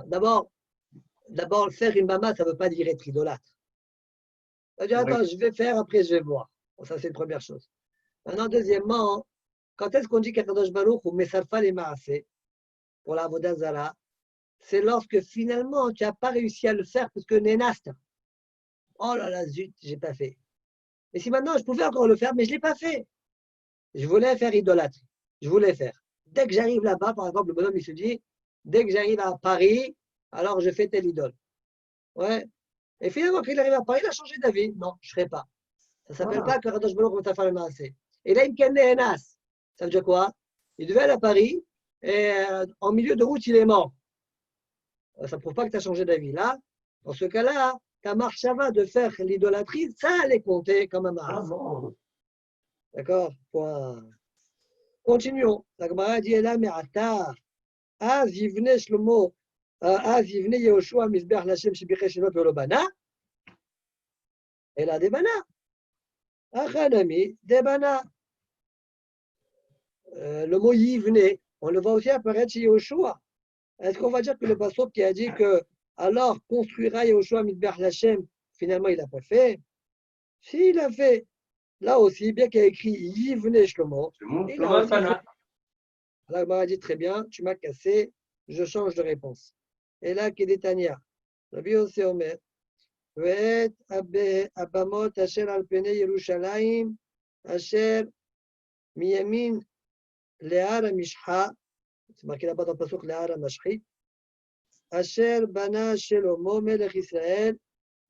d'abord, faire une bama, ça ne veut pas dire être idolâtre. Ça veut dire, attends, je vais faire, après je vais voir. Bon, ça, c'est une première chose. Maintenant, deuxièmement, quand est-ce qu'on dit qu'Akadosh Baruch Hu mesarfa les maaseh pour la Avodah Zarah, c'est lorsque finalement, tu n'as pas réussi à le faire parce que nénasta. Oh là là, zut, je n'ai pas fait. Mais si maintenant, je pouvais encore le faire, mais je ne l'ai pas fait. Je voulais faire idolâtre. Je voulais faire. Dès que j'arrive là-bas, par exemple, le bonhomme, il se dit, dès que j'arrive à Paris, alors je fais telle idole. Ouais. Et finalement, quand il arrive à Paris, il a changé d'avis. Non, je ne ferai pas. Ça ne s'appelle pas que Kadosh Baruch Hu mesarfa le maaseh. Et là, il me kennehenas. Ça veut dire quoi? il devait aller à Paris et en milieu de route, il est mort. Ça ne prouve pas que tu as changé d'avis. Là, dans ce cas-là, ta marchava de faire l'idolâtrie, ça allait compter comme un Ah marav. bon. D'accord? Point. Continuons. La Gemara dit là, mais attends. Az yivne Shlomo, Az yivne Yehoshua Mizbeach Lashem Shibiche Shelo Velo Bana. Elle a des bana. Achanami, des bana. Le mot yivne, on le voit aussi apparaître chez Yehoshua. Est-ce qu'on va dire que le pasteur qui a dit que alors construira Yehoshua Mizbeach Lashem, finalement il n'a pas fait? Si, il a fait. Là aussi, bien qu'il y ait écrit Yivne Shlomo, C'est mon il a aussi fait. Tana. La Gemara dit très bien, tu m'as cassé, je change de réponse. Et là, Kedetania, Rabbi Yossi Omer, Ve'et abamot asher al penei Yerushalayim, asher miyamin le'ar mishcha, c'est marqué là-bas dans le pasuk le'ar mashchi, asher bana Shelomo melech Israël,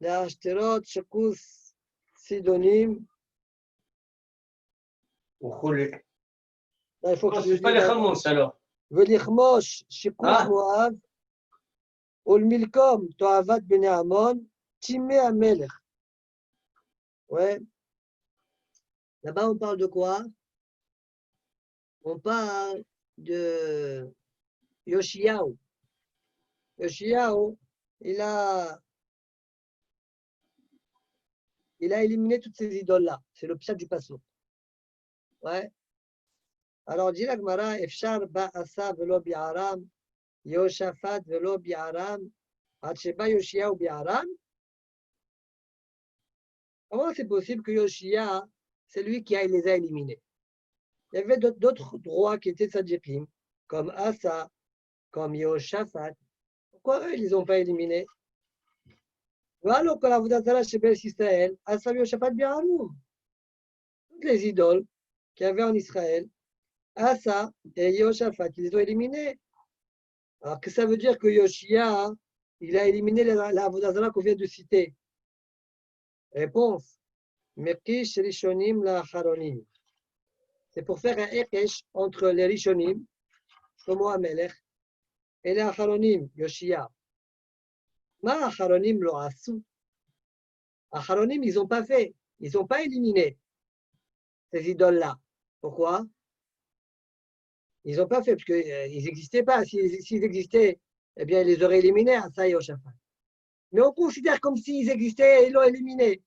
le'ashterot shekus sidonim. Là, il faut que je C'est pas les Khamos alors. Velichmosh shekus Ah. Moav, Olmilkom, Toavat Bene Amon, Timé Amelech. Ouais. Là-bas, on parle de quoi? On parle de Yoshiyahu. Yoshiyahu, il a éliminé toutes ces idoles-là. C'est le pshat du passage. Ouais. Alors, dit la Gemara, Efshar ba'asa velo bi'aram, Yoshafat velo bi'aram, Hatsheba Yoshiyahu bi'aram. Comment c'est possible que Yoshia, c'est lui qui les a éliminés? Il y avait d'autres rois qui étaient tzadikim, comme Asa, comme Yoshafat. Pourquoi eux, ils ne les ont pas éliminés? Voilà que la Voudazara chez Bel Israël, Asa Yoshafat Bi'aroum. Toutes les idoles qu'il y avait en Israël, Asa et Yoshafat, ils les ont éliminés. Alors que ça veut dire que Yoshia, il a éliminé la Voudazara qu'on vient de citer? Réponse. Mekish Rishonim la Haronim. C'est pour faire un Ekesh entre les Rishonim, Shlomo HaMelech, et les Acharonim, Yoshia. Ma Acharonim lo asu. Acharonim, ils n'ont pas fait, ils n'ont pas éliminé ces idoles-là. Pourquoi? Ils n'ont pas fait, parce qu'ils n'existaient pas. S'ils existaient, eh bien, ils les auraient éliminés, Asa et Yoshafat. Mais on considère comme s'ils existaient et ils l'ont éliminé.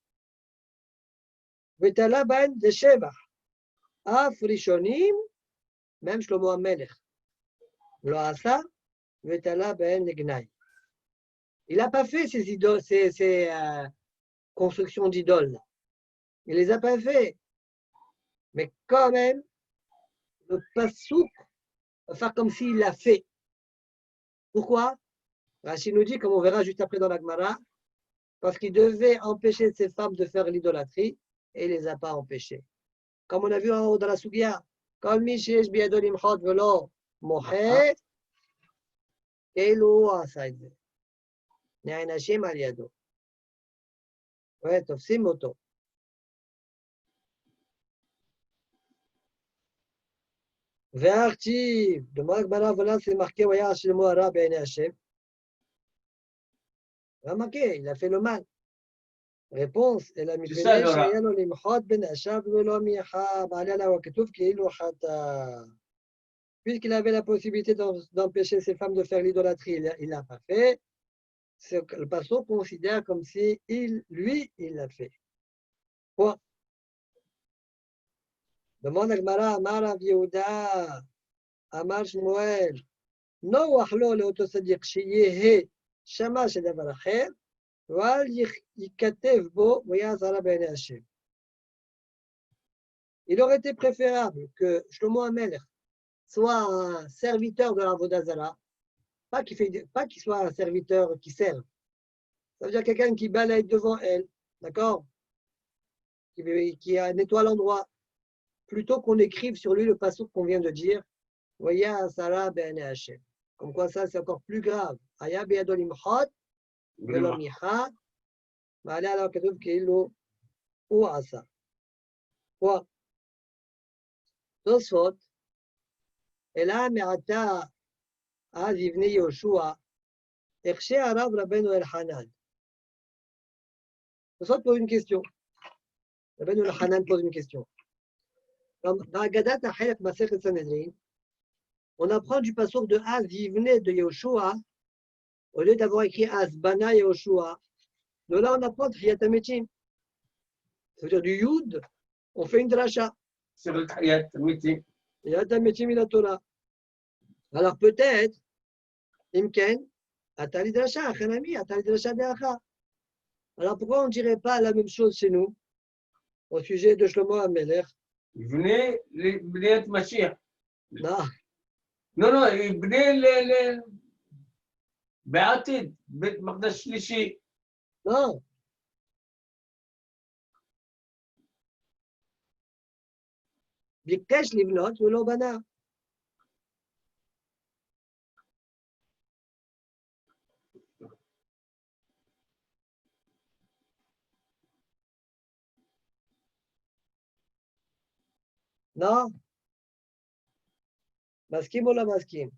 Vetalaban de Sheva. Af Rishonim, même Shlomo HaMelech. Lo asa, vetalaban de Gnai. Il n'a pas fait ces idoles, ces constructions d'idoles. Il ne les a pas fait. Mais quand même, le Passouk va faire comme s'il l'a fait. Pourquoi? Rachid nous dit, comme on verra juste après dans la Gemara, parce qu'il devait empêcher ces femmes de faire l'idolâtrie et il ne les a pas empêchées. Comme on a vu en haut dans la Sougia, comme Mishesh Biadol Imchot Velo Moché, Elo Asaïd. Ne'anashim al yado. Ouais, tofsim oto. Ve'artiv. De Magmara, voilà, c'est marqué, voyez, Hachem Moara Ben Hachem. Remarquez, il a fait le mal. Réponse, elle a mis ça, Laura. puisqu'il avait la possibilité d'empêcher ces femmes de faire l'idolâtrie, il ne l'a pas fait. Le pasteur considère comme si lui, il l'a fait. Quoi? Demande à Gmara, Amar Rav Yehuda, Amar Shmuel, no wachlo leoto sadiq sheyehe shama shedavar acher, val yikatev bo v'yazara b'nei Hashem. Il aurait été préférable que Shlomo HaMelech soit un serviteur de la Avodah Zara, pas qu'il soit un serviteur qui sert. Ça veut dire quelqu'un qui balaye devant elle, d'accord? Qui nettoie l'endroit, plutôt qu'on écrive sur lui le passouk qu'on vient de dire, voyez Sarah ben Hashem. Comme quoi ça, c'est encore plus grave. Aya bi'adol imchot, velo micha, ma'ale ala katuv keilu ou asa. Quoi? Tosfot, אלא מעתה, אז יבנה יהושע, הכשה הרב רבנו אלחנן. Ça pose une question. Rabbeinu Elchanan pose une question. Dans Haggadat Ha'elef Masechet Sanhedrin, on apprend du passouk de Az Yivne de Yehoshua, au lieu d'avoir écrit Az Bana Yehoshua. De là, on apprend Tchiyat HaMetim. Ça veut dire du Yud, on fait une dracha. C'est le Tchiyat HaMetim. Tchiyat HaMetim in la Torah. Alors peut-être, Imken, Atali dracha, Achanami, Atali dracha be'acha. Alors pourquoi on ne dirait pas la même chose chez nous, au sujet de Shlomo HaMelech? Venez être Mashiach. Non. Non, venez בעתיד, בית מקדש שלישי. Non. ביקש לבנות ולא בנה. לא? מסכים או לא מסכים?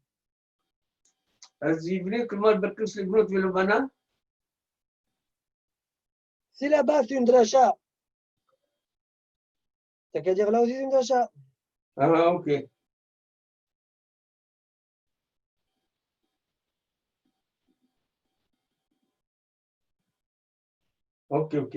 אז יבנה, כלומר, ביקש לבנות ולא בנה? Si là-bas c'est une dracha, t'as qu'à dire là aussi c'est une dracha. Ah, ok. Ok.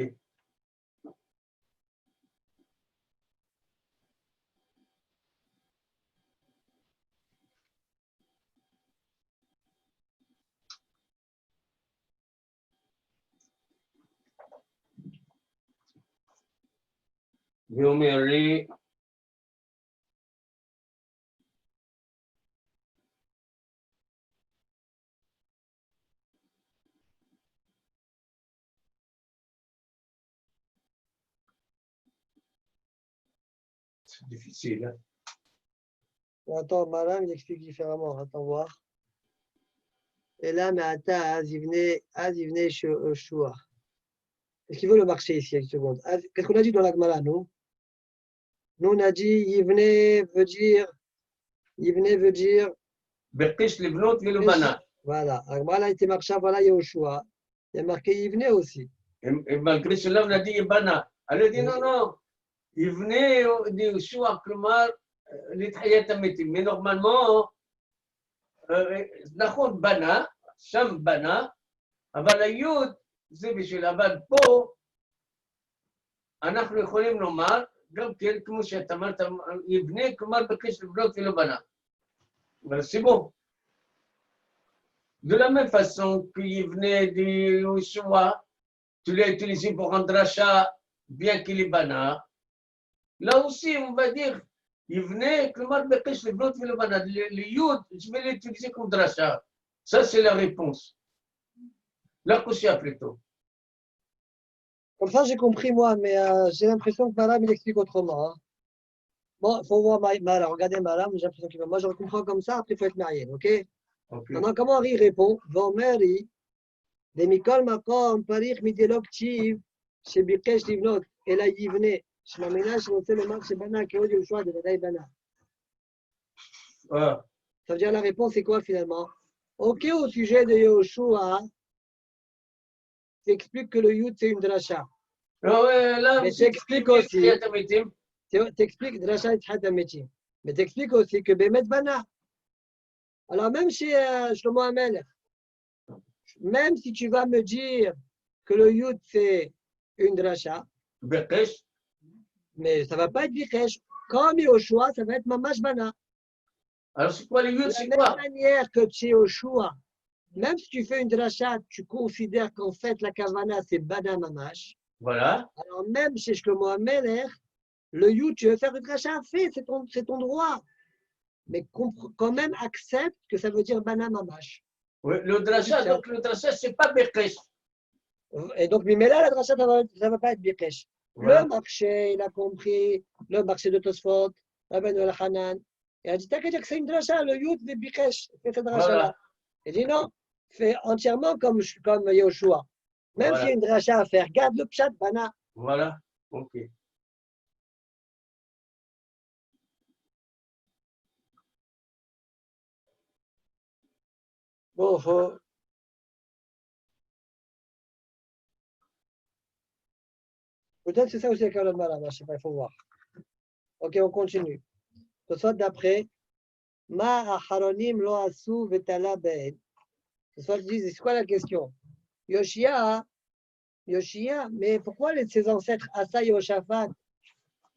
ואומר לי, c'est difficile, hein? Attends, Maram il explique différemment, attends voir. Et là, mais attends, Azivne Shua. Est-ce qu'il veut le marcher ici, une seconde? Qu'est-ce qu'on a dit dans la Gemara, nous? Nous, on a dit Yivne veut dire. ביקש לבנות ולא בנה. Voilà. La Gemara a été marché, voilà Yehoshua. Il y a marqué Yivne aussi. Et malgré cela, on a dit בנה. Elle a dit non. יבנה ליהושע, כלומר, לתחיית המתים. Mais normalement, נכון, בנה, שם בנה, אבל היוד זה בשביל, אבל פה אנחנו יכולים לומר, גם כן, כמו שאתה אמרת, יבנה, כלומר, ביקש לבנות ולא בנה. אבל c'est bon. De la même façon que יבנה ליהושע, tu l'as utilisé pour un dracha, bien qu'il est bana. Là aussi, on va dire, יבנה, כלומר, ביקש לבנות ולא בנה. Le yud, je vais l'utiliser comme dracha. Ça, c'est la réponse. La Kosia plutôt. Comme ça, j'ai compris, moi, mais j'ai l'impression que Maram, il explique autrement. Hein. Bon, il faut voir Maram, regardez Maram, j'ai l'impression qu'il va. Moi, je le comprends comme ça, après, il faut être marié, ok? Maintenant, comment Henri répond? Vomeri, de Mikol Makom, Parich, Mideloktiv, chez Bikesh Livnot, et là, Yivne, Shmamina, Shmote, le Marche, Bana, Kéod, Yoshua, de Vadaï Bana. Ça veut dire la réponse, c'est quoi finalement? Ok, au sujet de Yoshua, t'expliques que le Yud, c'est une dracha. Mais t'expliques aussi, t'expliques dracha et Tchiyat HaMetim. Mais t'expliques aussi que Bemet Bana. Alors même chez Shlomo HaMelech, même si tu vas me dire que le Yud, c'est une dracha, mais ça ne va pas être Bikesh. Comme Yoshua, ça va être Mamash Bana. Alors c'est quoi le Yud, c'est quoi? De la même manière que chez Yoshua, même si tu fais une dracha, tu considères qu'en fait la kavana c'est Bana Mamash. Voilà. Alors même chez Shlomo HaMelech, le Yud, tu veux faire une dracha, fais, c'est ton droit. Mais quand même accepte que ça veut dire Bana Mamash. Oui, le dracha, donc le dracha, c'est pas Bekesh. Et donc, mais là, la dracha, ça ne va pas être Bekesh. Voilà. Le marché, il a compris, le marché de Tosfot, Rabbeinu Elchanan. Il a dit, t'as qu'à dire que c'est une dracha, le Yud, le Bekesh, fais cette dracha-là. Voilà. Il dit non, fais entièrement comme Yoshua. Même s'il y a une dracha à faire, garde le pshat, Bana. Voilà, ok. Bon, peut-être c'est ça aussi avec le malade, je sais pas, il faut voir. Ok, on continue. Soit d'après, Ma acharonim lo asu vetala be'ed. Soit disent, c'est quoi la question? Yoshia, mais pourquoi ses ancêtres Asa et Yoshaphat,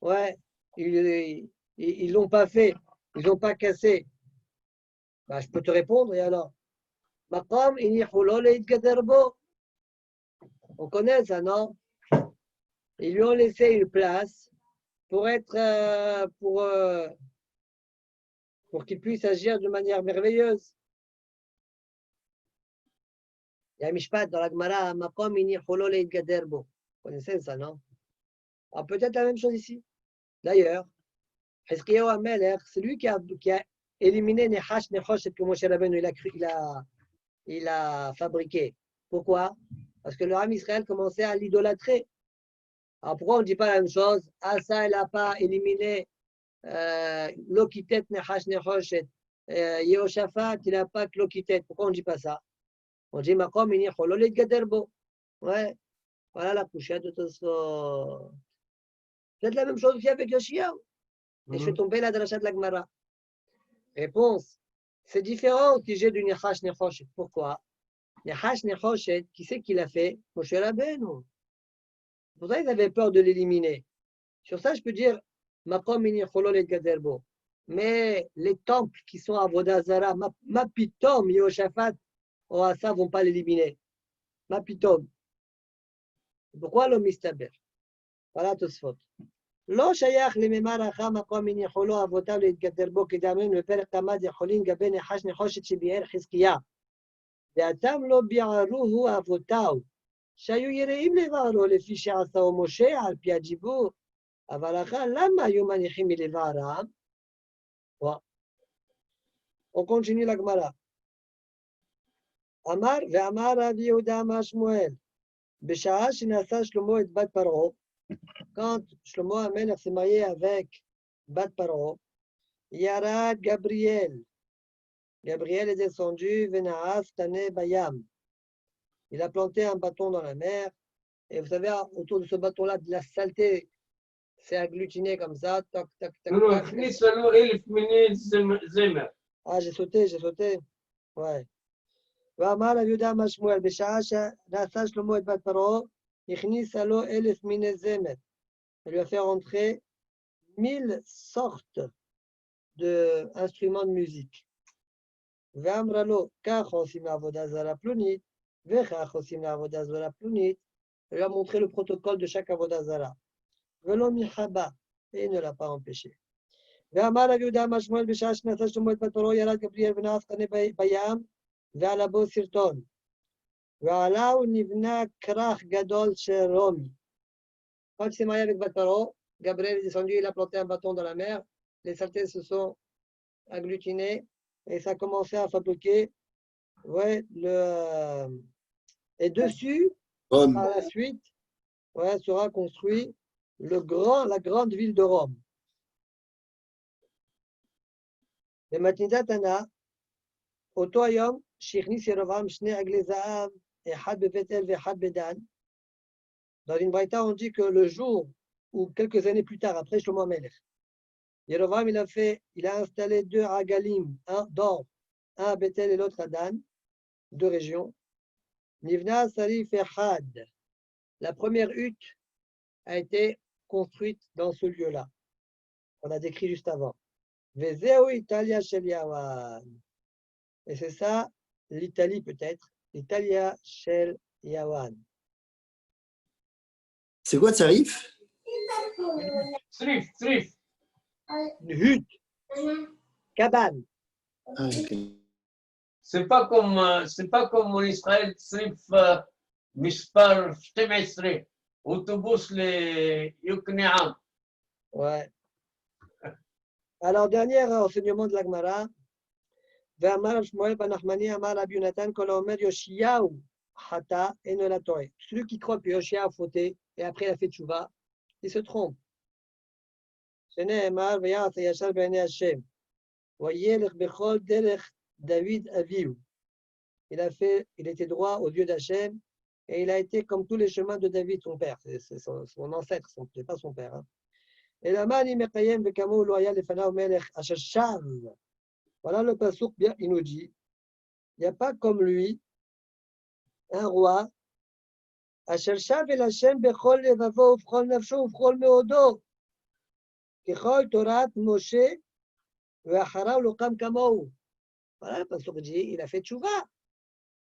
ouais, ils l'ont pas fait, ils n'ont pas cassé. Bah, je peux te répondre, et alors? Maqam inichulo leitgader bo. On connaît ça, non? Ils lui ont laissé une place pour être, pour qu'il puisse agir de manière merveilleuse. Il y a un mishpat dans la Gemara, Maqam inichulo leitgader bo. Vous connaissez ça, non? Alors peut-être la même chose ici. D'ailleurs, Hizkiyahu HaMelech, c'est lui qui a éliminé Nechash, Nechoshet que Moshe Rabbeinu il a fabriqué. Pourquoi? Parce que le Ham Israël commençait à l'idolâtrer. Alors pourquoi on ne dit pas la même chose? Asa, il n'a pas éliminé Lokitet, Nechash, Nechoshet. Yehoshaphat, il n'a pas que Lokitet. Pourquoi on ne dit pas ça? On dit Makom, ini chololet gaderbo. Ouais, voilà la couchette de Tosfot. Faites la même chose aussi avec Yoshia. Et je fais tomber la dracha de la Gemara. Réponse. C'est différent au sujet du Nechash Nechoshet. Pourquoi? Nechash Nechoshet, qui c'est qui l'a fait? Moshe Rabbeinu. Pour ça, ils avaient peur de l'éliminer. Sur ça, je peux dire Makom ini cholol et gaderbo. Mais les temples qui sont à Vodazara, Mapitom, Yehoshaphat, Oasa ne vont pas l'éliminer. Mapitom. Pourquoi l'homme mistaber? Voilà Tosfot. לא שייך לממר החם מקום מן יכולו אבותיו להתגדר בו כדאמרנו בפרק תמד יכולים גבי נחש נחושת שביער חזקיה. דעתם לא ביערוהו אבותיו, שהיו יראים לבערו לפי שעשהו משה על פי הדיבור, אבל אחר למה היו מניחים מלבערם? On continue la Gemara. אמר ואמר רבי יהודה אמר שמואל, בשעה שנשא שלמה את בת פרעה, quand Shlomo HaMelech s'est marié avec Bat Paro, Yarad Gabriel. Gabriel est descendu, Venaas Tane Bayam. Il a planté un bâton dans la mer. Et vous savez, autour de ce bâton-là, de la saleté s'est agglutinée comme ça. Toc, toc, toc, toc. Ah, j'ai sauté. Ouais. ואמר רבי יהודה אמר שמואל, בשעה שנשא שלמה את בת פרעה, הכניס לו 1000 מיני זמר. Elle lui a fait rentrer 1000 sortes d'instruments de musique. V'amralo, kach osim la'avoda zara plunit, v'chach osim la'avoda zara plunit. Elle lui a montré le protocole de chaque avoda zara. V'lo michaba, et il ne l'a pas empêché. V'amar Rav Yehuda amar Shmuel b'sha'ah shenasa Shlomo et bat Paro yarad Gabriel v'na'as Tane bayam, ve'ala bo sirton. Ve'alahu nivna krach gadol shel Romi. Quand il s'est marié avec Bat Paro, Gabriel est descendu, il a planté un bâton dans la mer, les saletés se sont agglutinées et ça a commencé à fabriquer, et dessus, par la suite, sera construit la grande ville de Rome. Le Matnidatana, אותו היום שהכניס ירבעם שני עגלי זהב, אחד בבית אל ואחד בדן. Dans une braïta, on dit que le jour ou quelques années plus tard, après Shlomo HaMelech, Yerovam, il a installé 2 agalim, un d'or, un à Bethel et l'autre à Dan, 2 régions. Nivna Sarif Echad. La première hutte a été construite dans ce lieu-là. On a décrit juste avant. Vezeu Italia Shel Yawan. Et c'est ça, l'Italie peut-être, Italia Shel Yawan. C'est quoi Tsarif? Srif. Une hutte, cabane. Ah, ok. C'est pas comme en Israël, Srif Mispar 12, autobus les Yukneam. Ouais. Alors, dernier enseignement de la Gemara. Ve'amar Shmuel ben Nachmani amar Rabbi Yonatan kol haomer Yoshiyahu hata eno la Torah. Celui qui croit que Yoshia a fauté et après il a fait tchouva, il se trompe. שנאמר ויעש הישר בעיני השם, וילך בכל דרך דוד אביהו. il était droit aux yeux d'Hachem, et il a été comme tous les chemins de David, son père. C'est son ancêtre, ce n'est pas son père. Hein. Et la mani mekayem vekamo loya lefanav melech ashashav. Voilà le passouk, bien, il nous dit, il n'y a pas comme lui un roi, ashashav el Hashem bechol levavo ufchol nafsho ufchol meodo, kechol Torat Moshe ve'acharav lokam kamou. Voilà le passouk dit, il a fait tchouva.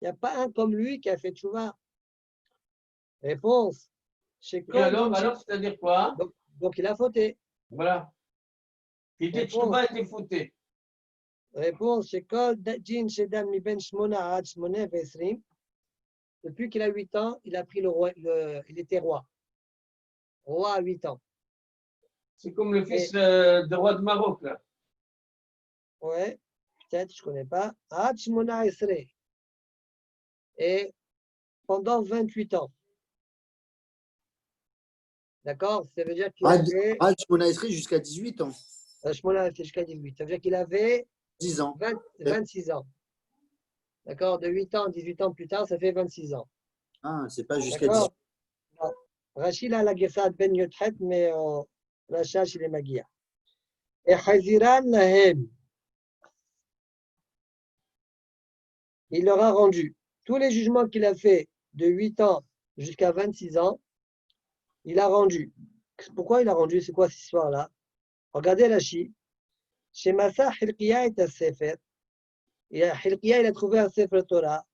Il n'y a pas un comme lui qui a fait tchouva. Réponse. Et alors c'est-à-dire quoi? Donc, il a fauté. Voilà. Il était tchouva, il était fauté. Réponse. Depuis qu'il a 8 ans, il a pris le roi, il était roi. Roi à 8 ans. C'est comme le fils de roi de Maroc, là. Ouais, peut-être, je ne connais pas. Et pendant 28 ans. D'accord? Ça veut dire qu'il avait. Jusqu'à 18 ans. Jusqu'à 18. Ça veut dire qu'il avait 10 ans. 26 ans. D'accord? De 8 ans à 18 ans plus tard, ça fait 26 ans. Ah, c'est pas jusqu'à 18 ans. Rachid a la Gessad Ben Yotret, mais Rachash, il est Magia. Et Chaziran Lahem, il leur a rendu tous les jugements qu'il a fait de 8 ans jusqu'à 26 ans, il a rendu. Pourquoi il a rendu? C'est quoi cette histoire-là? Regardez Rashi. Chez Massa, Hilkiya est un Sefer. Hilkiya, il a trouvé un Sefer Torah.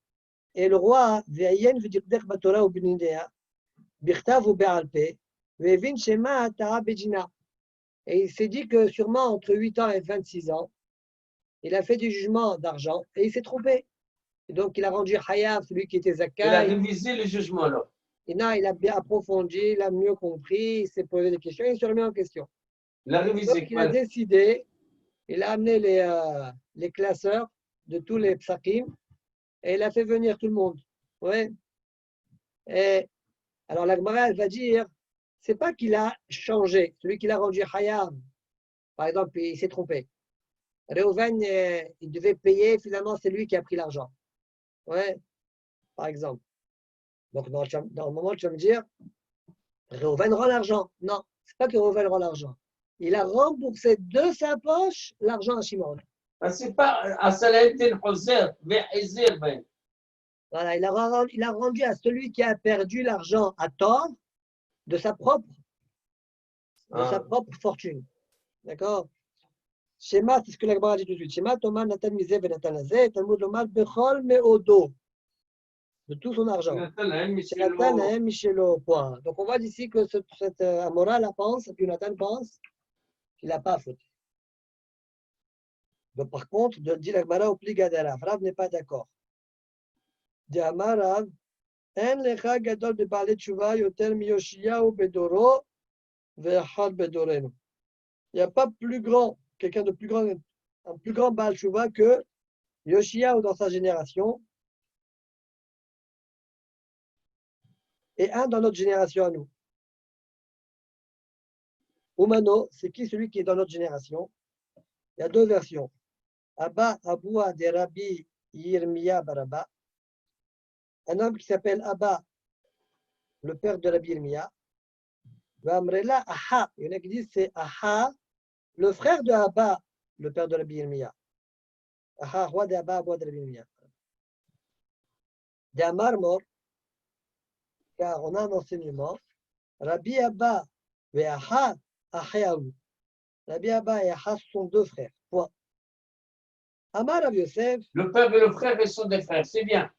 Et le roi, Ve'ayen v'dikdek b'Torah ou b'nidea, b'chtav ou be'alpe, ve'evin shema ta'ah bejina. Et il s'est dit que sûrement entre 8 ans et 26 ans, il a fait du jugement d'argent et il s'est trompé. Et donc il a rendu Hayav, celui qui était Zakkai. Il a révisé le jugement alors. Et non, il a bien approfondi, il a mieux compris, il s'est posé des questions, il s'est remis en question. Il a révisé. Donc il a décidé, il a amené les classeurs de tous les psakim et il a fait venir tout le monde. Ouais. Et alors la Gemara, elle va dire, c'est pas qu'il a changé, celui qui l'a rendu Hayav, par exemple, il s'est trompé. Reuven, il devait payer, finalement, c'est lui qui a pris l'argent. Ouais, par exemple. Donc, dans le moment, tu vas me dire, Reuven rend l'argent. Non, c'est pas que Reuven rend l'argent. Il a remboursé de sa poche l'argent à Shimon. C'est pas à Salatin Hoser, Ve'ezer, ben. Voilà, il a rendu à celui qui a perdu l'argent à tort de sa propre fortune. D'accord? Shema, c'est ce que la Gemara dit tout de suite. Shema, Thomas, Natan Mizé, Venatan Lazé, Talmud Lomar, Bechol, Meodo. De tout son argent. Nathan Michelo, point. Donc on voit d'ici que cette Amora la pense, et puis Nathan pense qu'il n'a pas fauté. Donc par contre, dit la Gemara, Opligadera, Rav n'est pas d'accord. Dit Amarav, En lecha gadol de Baalei Tshuva yoter mi Yoshiyahu bedoro ve'achad bedorenu. Il n'y a pas plus grand, quelqu'un de plus grand, un plus grand Baal Tshuva que Yoshiyahu dans sa génération et un dans notre génération à nous. Umano, c'est qui celui qui est dans notre génération? Il y a deux versions. Abba Aboua de Rabbi Yirmiya Baraba. Un homme qui s'appelle Abba, le père de Rabbi Yirmiya. Amrela Aha. Il y en a qui disent c'est Aha, le frère de Abba, le père de Rabbi Yirmiya. Aha, roi de Abba, roi de Rabbi Yirmiya. D'Amar Mor, car on a un enseignement. Rabbi Abba et Aha, Achayahu. Rabbi Abba et Aha sont deux frères. Point. Amar Rabbi Yosef. Le père et le frère, ils sont des frères, c'est bien.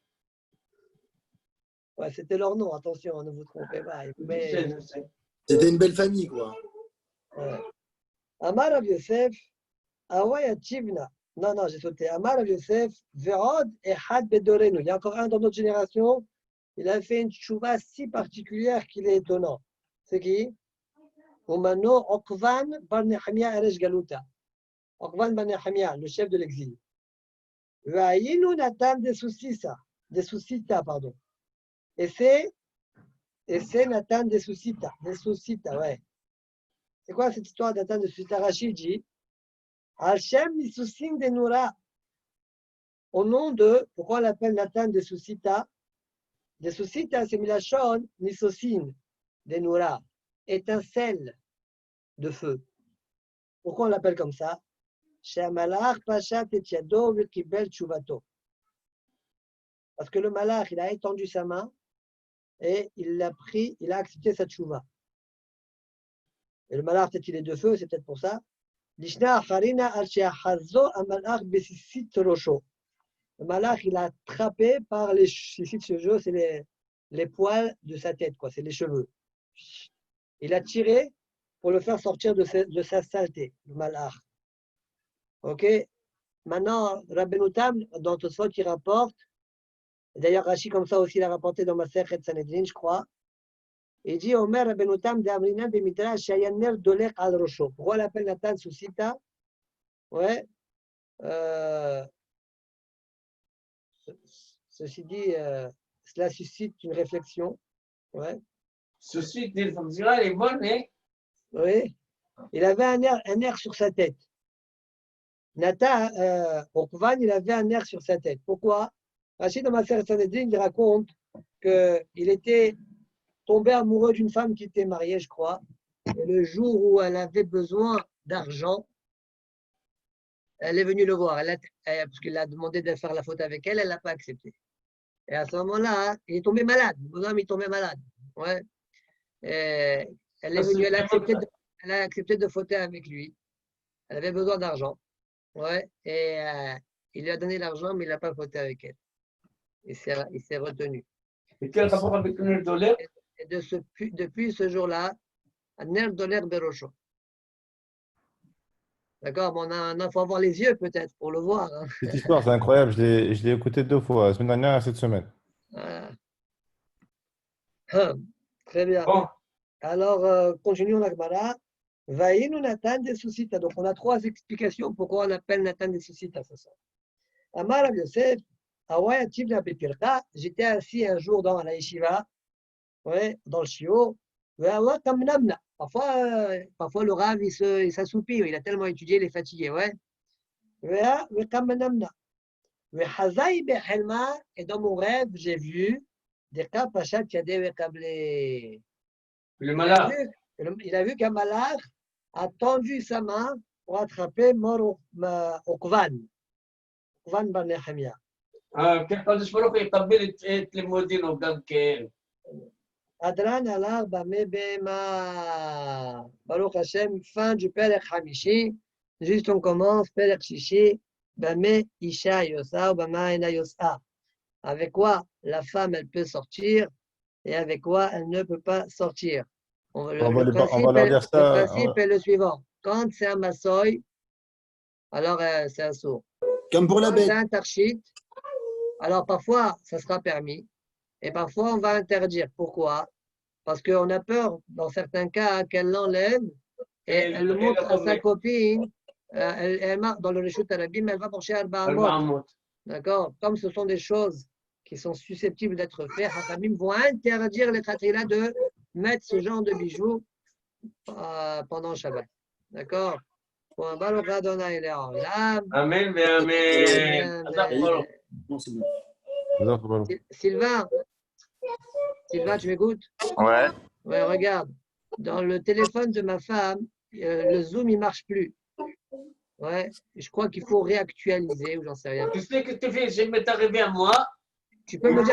Ouais, c'était leur nom, attention, ne vous trompez pas. Je sais. C'était une belle famille, quoi. Ouais. Amar Rabbi Yosef, Awaya Chivna. Non, j'ai sauté. Amar Rabbi Yosef, Verod et Had Bedorenu. Il y a encore un dans notre génération. Il a fait une chouva si particulière qu'il est étonnant. C'est qui? Umano Okvan Bar Nehemia Eresh Galuta. Okvan Bar Nehemia, le chef de l'exil. Vaïnu Natan de Susita, pardon. Et c'est Nathan de Susita, ouais. C'est quoi cette histoire de Nathan de Susita? Rachid dit Hashem Nisusim de Noura. au nom de, pourquoi on l'appelle Nathan de Susita? De Susita, c'est Milachon, Nisosine, des Noura, étincelle de feu. Pourquoi on l'appelle comme ça? Shemalach Pashat et Yado Kibel Chuvato. Parce que le malach, il a étendu sa main et il l'a pris, il a accepté sa tchouva. Et le malach, peut-être il est de feu, c'est peut-être pour ça. Lishna Harina al-Sheahazo amalach besisit rosho. Le malach, il a attrapé par les cheveux, c'est les poils de sa tête, quoi, c'est les cheveux. Il a tiré pour le faire sortir de sa saleté, le malach. Ok? Maintenant, Rabbeinu Tam, dans Tosfot, il rapporte, d'ailleurs, Rashi, comme ça aussi, il a rapporté dans Masechet Sanhedrin, je crois. Il dit Omer Rabbeinu Tam d'Amrina b'midrash shayaner dolech al rosho. Pourquoi on l'appelle Nathan Susita? Ouais. Ceci dit, cela suscite une réflexion. Ouais. Ceci, elle est bonne, hein? Oui. Il avait un air sur sa tête. Nathan, Okvan, il avait un air sur sa tête. Pourquoi? Rachid dans Masechet Sanhedrin, il raconte qu'il était tombé amoureux d'une femme qui était mariée, je crois. Et le jour où elle avait besoin d'argent, elle est venue le voir. Parce qu'il a demandé de faire la faute avec elle, elle n'a pas accepté. Et à ce moment-là, il est tombé malade. Le bonhomme est tombé malade. Ouais. Et elle est venue, elle a accepté de fauter avec lui. Elle avait besoin d'argent. Ouais. Et il lui a donné l'argent, mais il n'a pas fauté avec elle. Il s'est retenu. Et quel rapport avec le nerf d'Oler? Et depuis ce jour-là, un nerf d'Oler Berosho. D'accord, bon, faut avoir les yeux peut-être pour le voir. Hein. Cette histoire, c'est incroyable. Je l'ai écouté 2 fois, la semaine dernière et cette semaine. Voilà. Très bien. Bon, Alors, continuons la Gemara. Vaïnu Nathan de Susita. Donc, on a 3 explications pourquoi on appelle Nathan de Susita ce soir. Amar Rav Yosef, Awaya Tivna Bepirka. J'étais assis un jour dans la yeshiva, ouais, dans le shiur. Parfois, le Rav, il s'assoupit. Il a tellement étudié, il est fatigué. Ouais. Et dans mon rêve, j'ai vu des cas Pachat Yadeh Kablé. le malade. Il a vu qu'un malach a tendu sa main pour attraper Okvan Bar Nehemia. הקדוש ברוך הוא יקבל את לימודינו גם כן. Adran alar bame bema. Baruch Hashem, fin du Perek Hamishi. Juste on commence, Perek Shishi, bame isha yosa ou bama ena yosa. Avec quoi la femme elle peut sortir et avec quoi elle ne peut pas sortir. Le principe est le suivant. Quand c'est un massoï, alors c'est un sourd. Comme pour la Quand bête. c'est un tarchit, alors parfois ça sera permis et parfois on va interdire. Pourquoi? Parce qu'on a peur, dans certains cas, qu'elle l'enlève et elle le montre à sa copine. Elle marche dans le Reshut Arabim, elle va pencher à Arbaamot. D'accord? Comme ce sont des choses qui sont susceptibles d'être faites, Hachamim vont interdire les khatila de mettre ce genre de bijoux pendant Shabbat. D'accord? Baruch Adonai Le'olam. Amen et amen. Non, c'est bon. Sylvain, tu m'écoutes? Ouais. Ouais, regarde. Dans le téléphone de ma femme, le Zoom, il ne marche plus. Ouais, je crois qu'il faut réactualiser ou j'en sais rien. Tu sais que tu fais, je m'est arrivé à moi. Tu peux me dire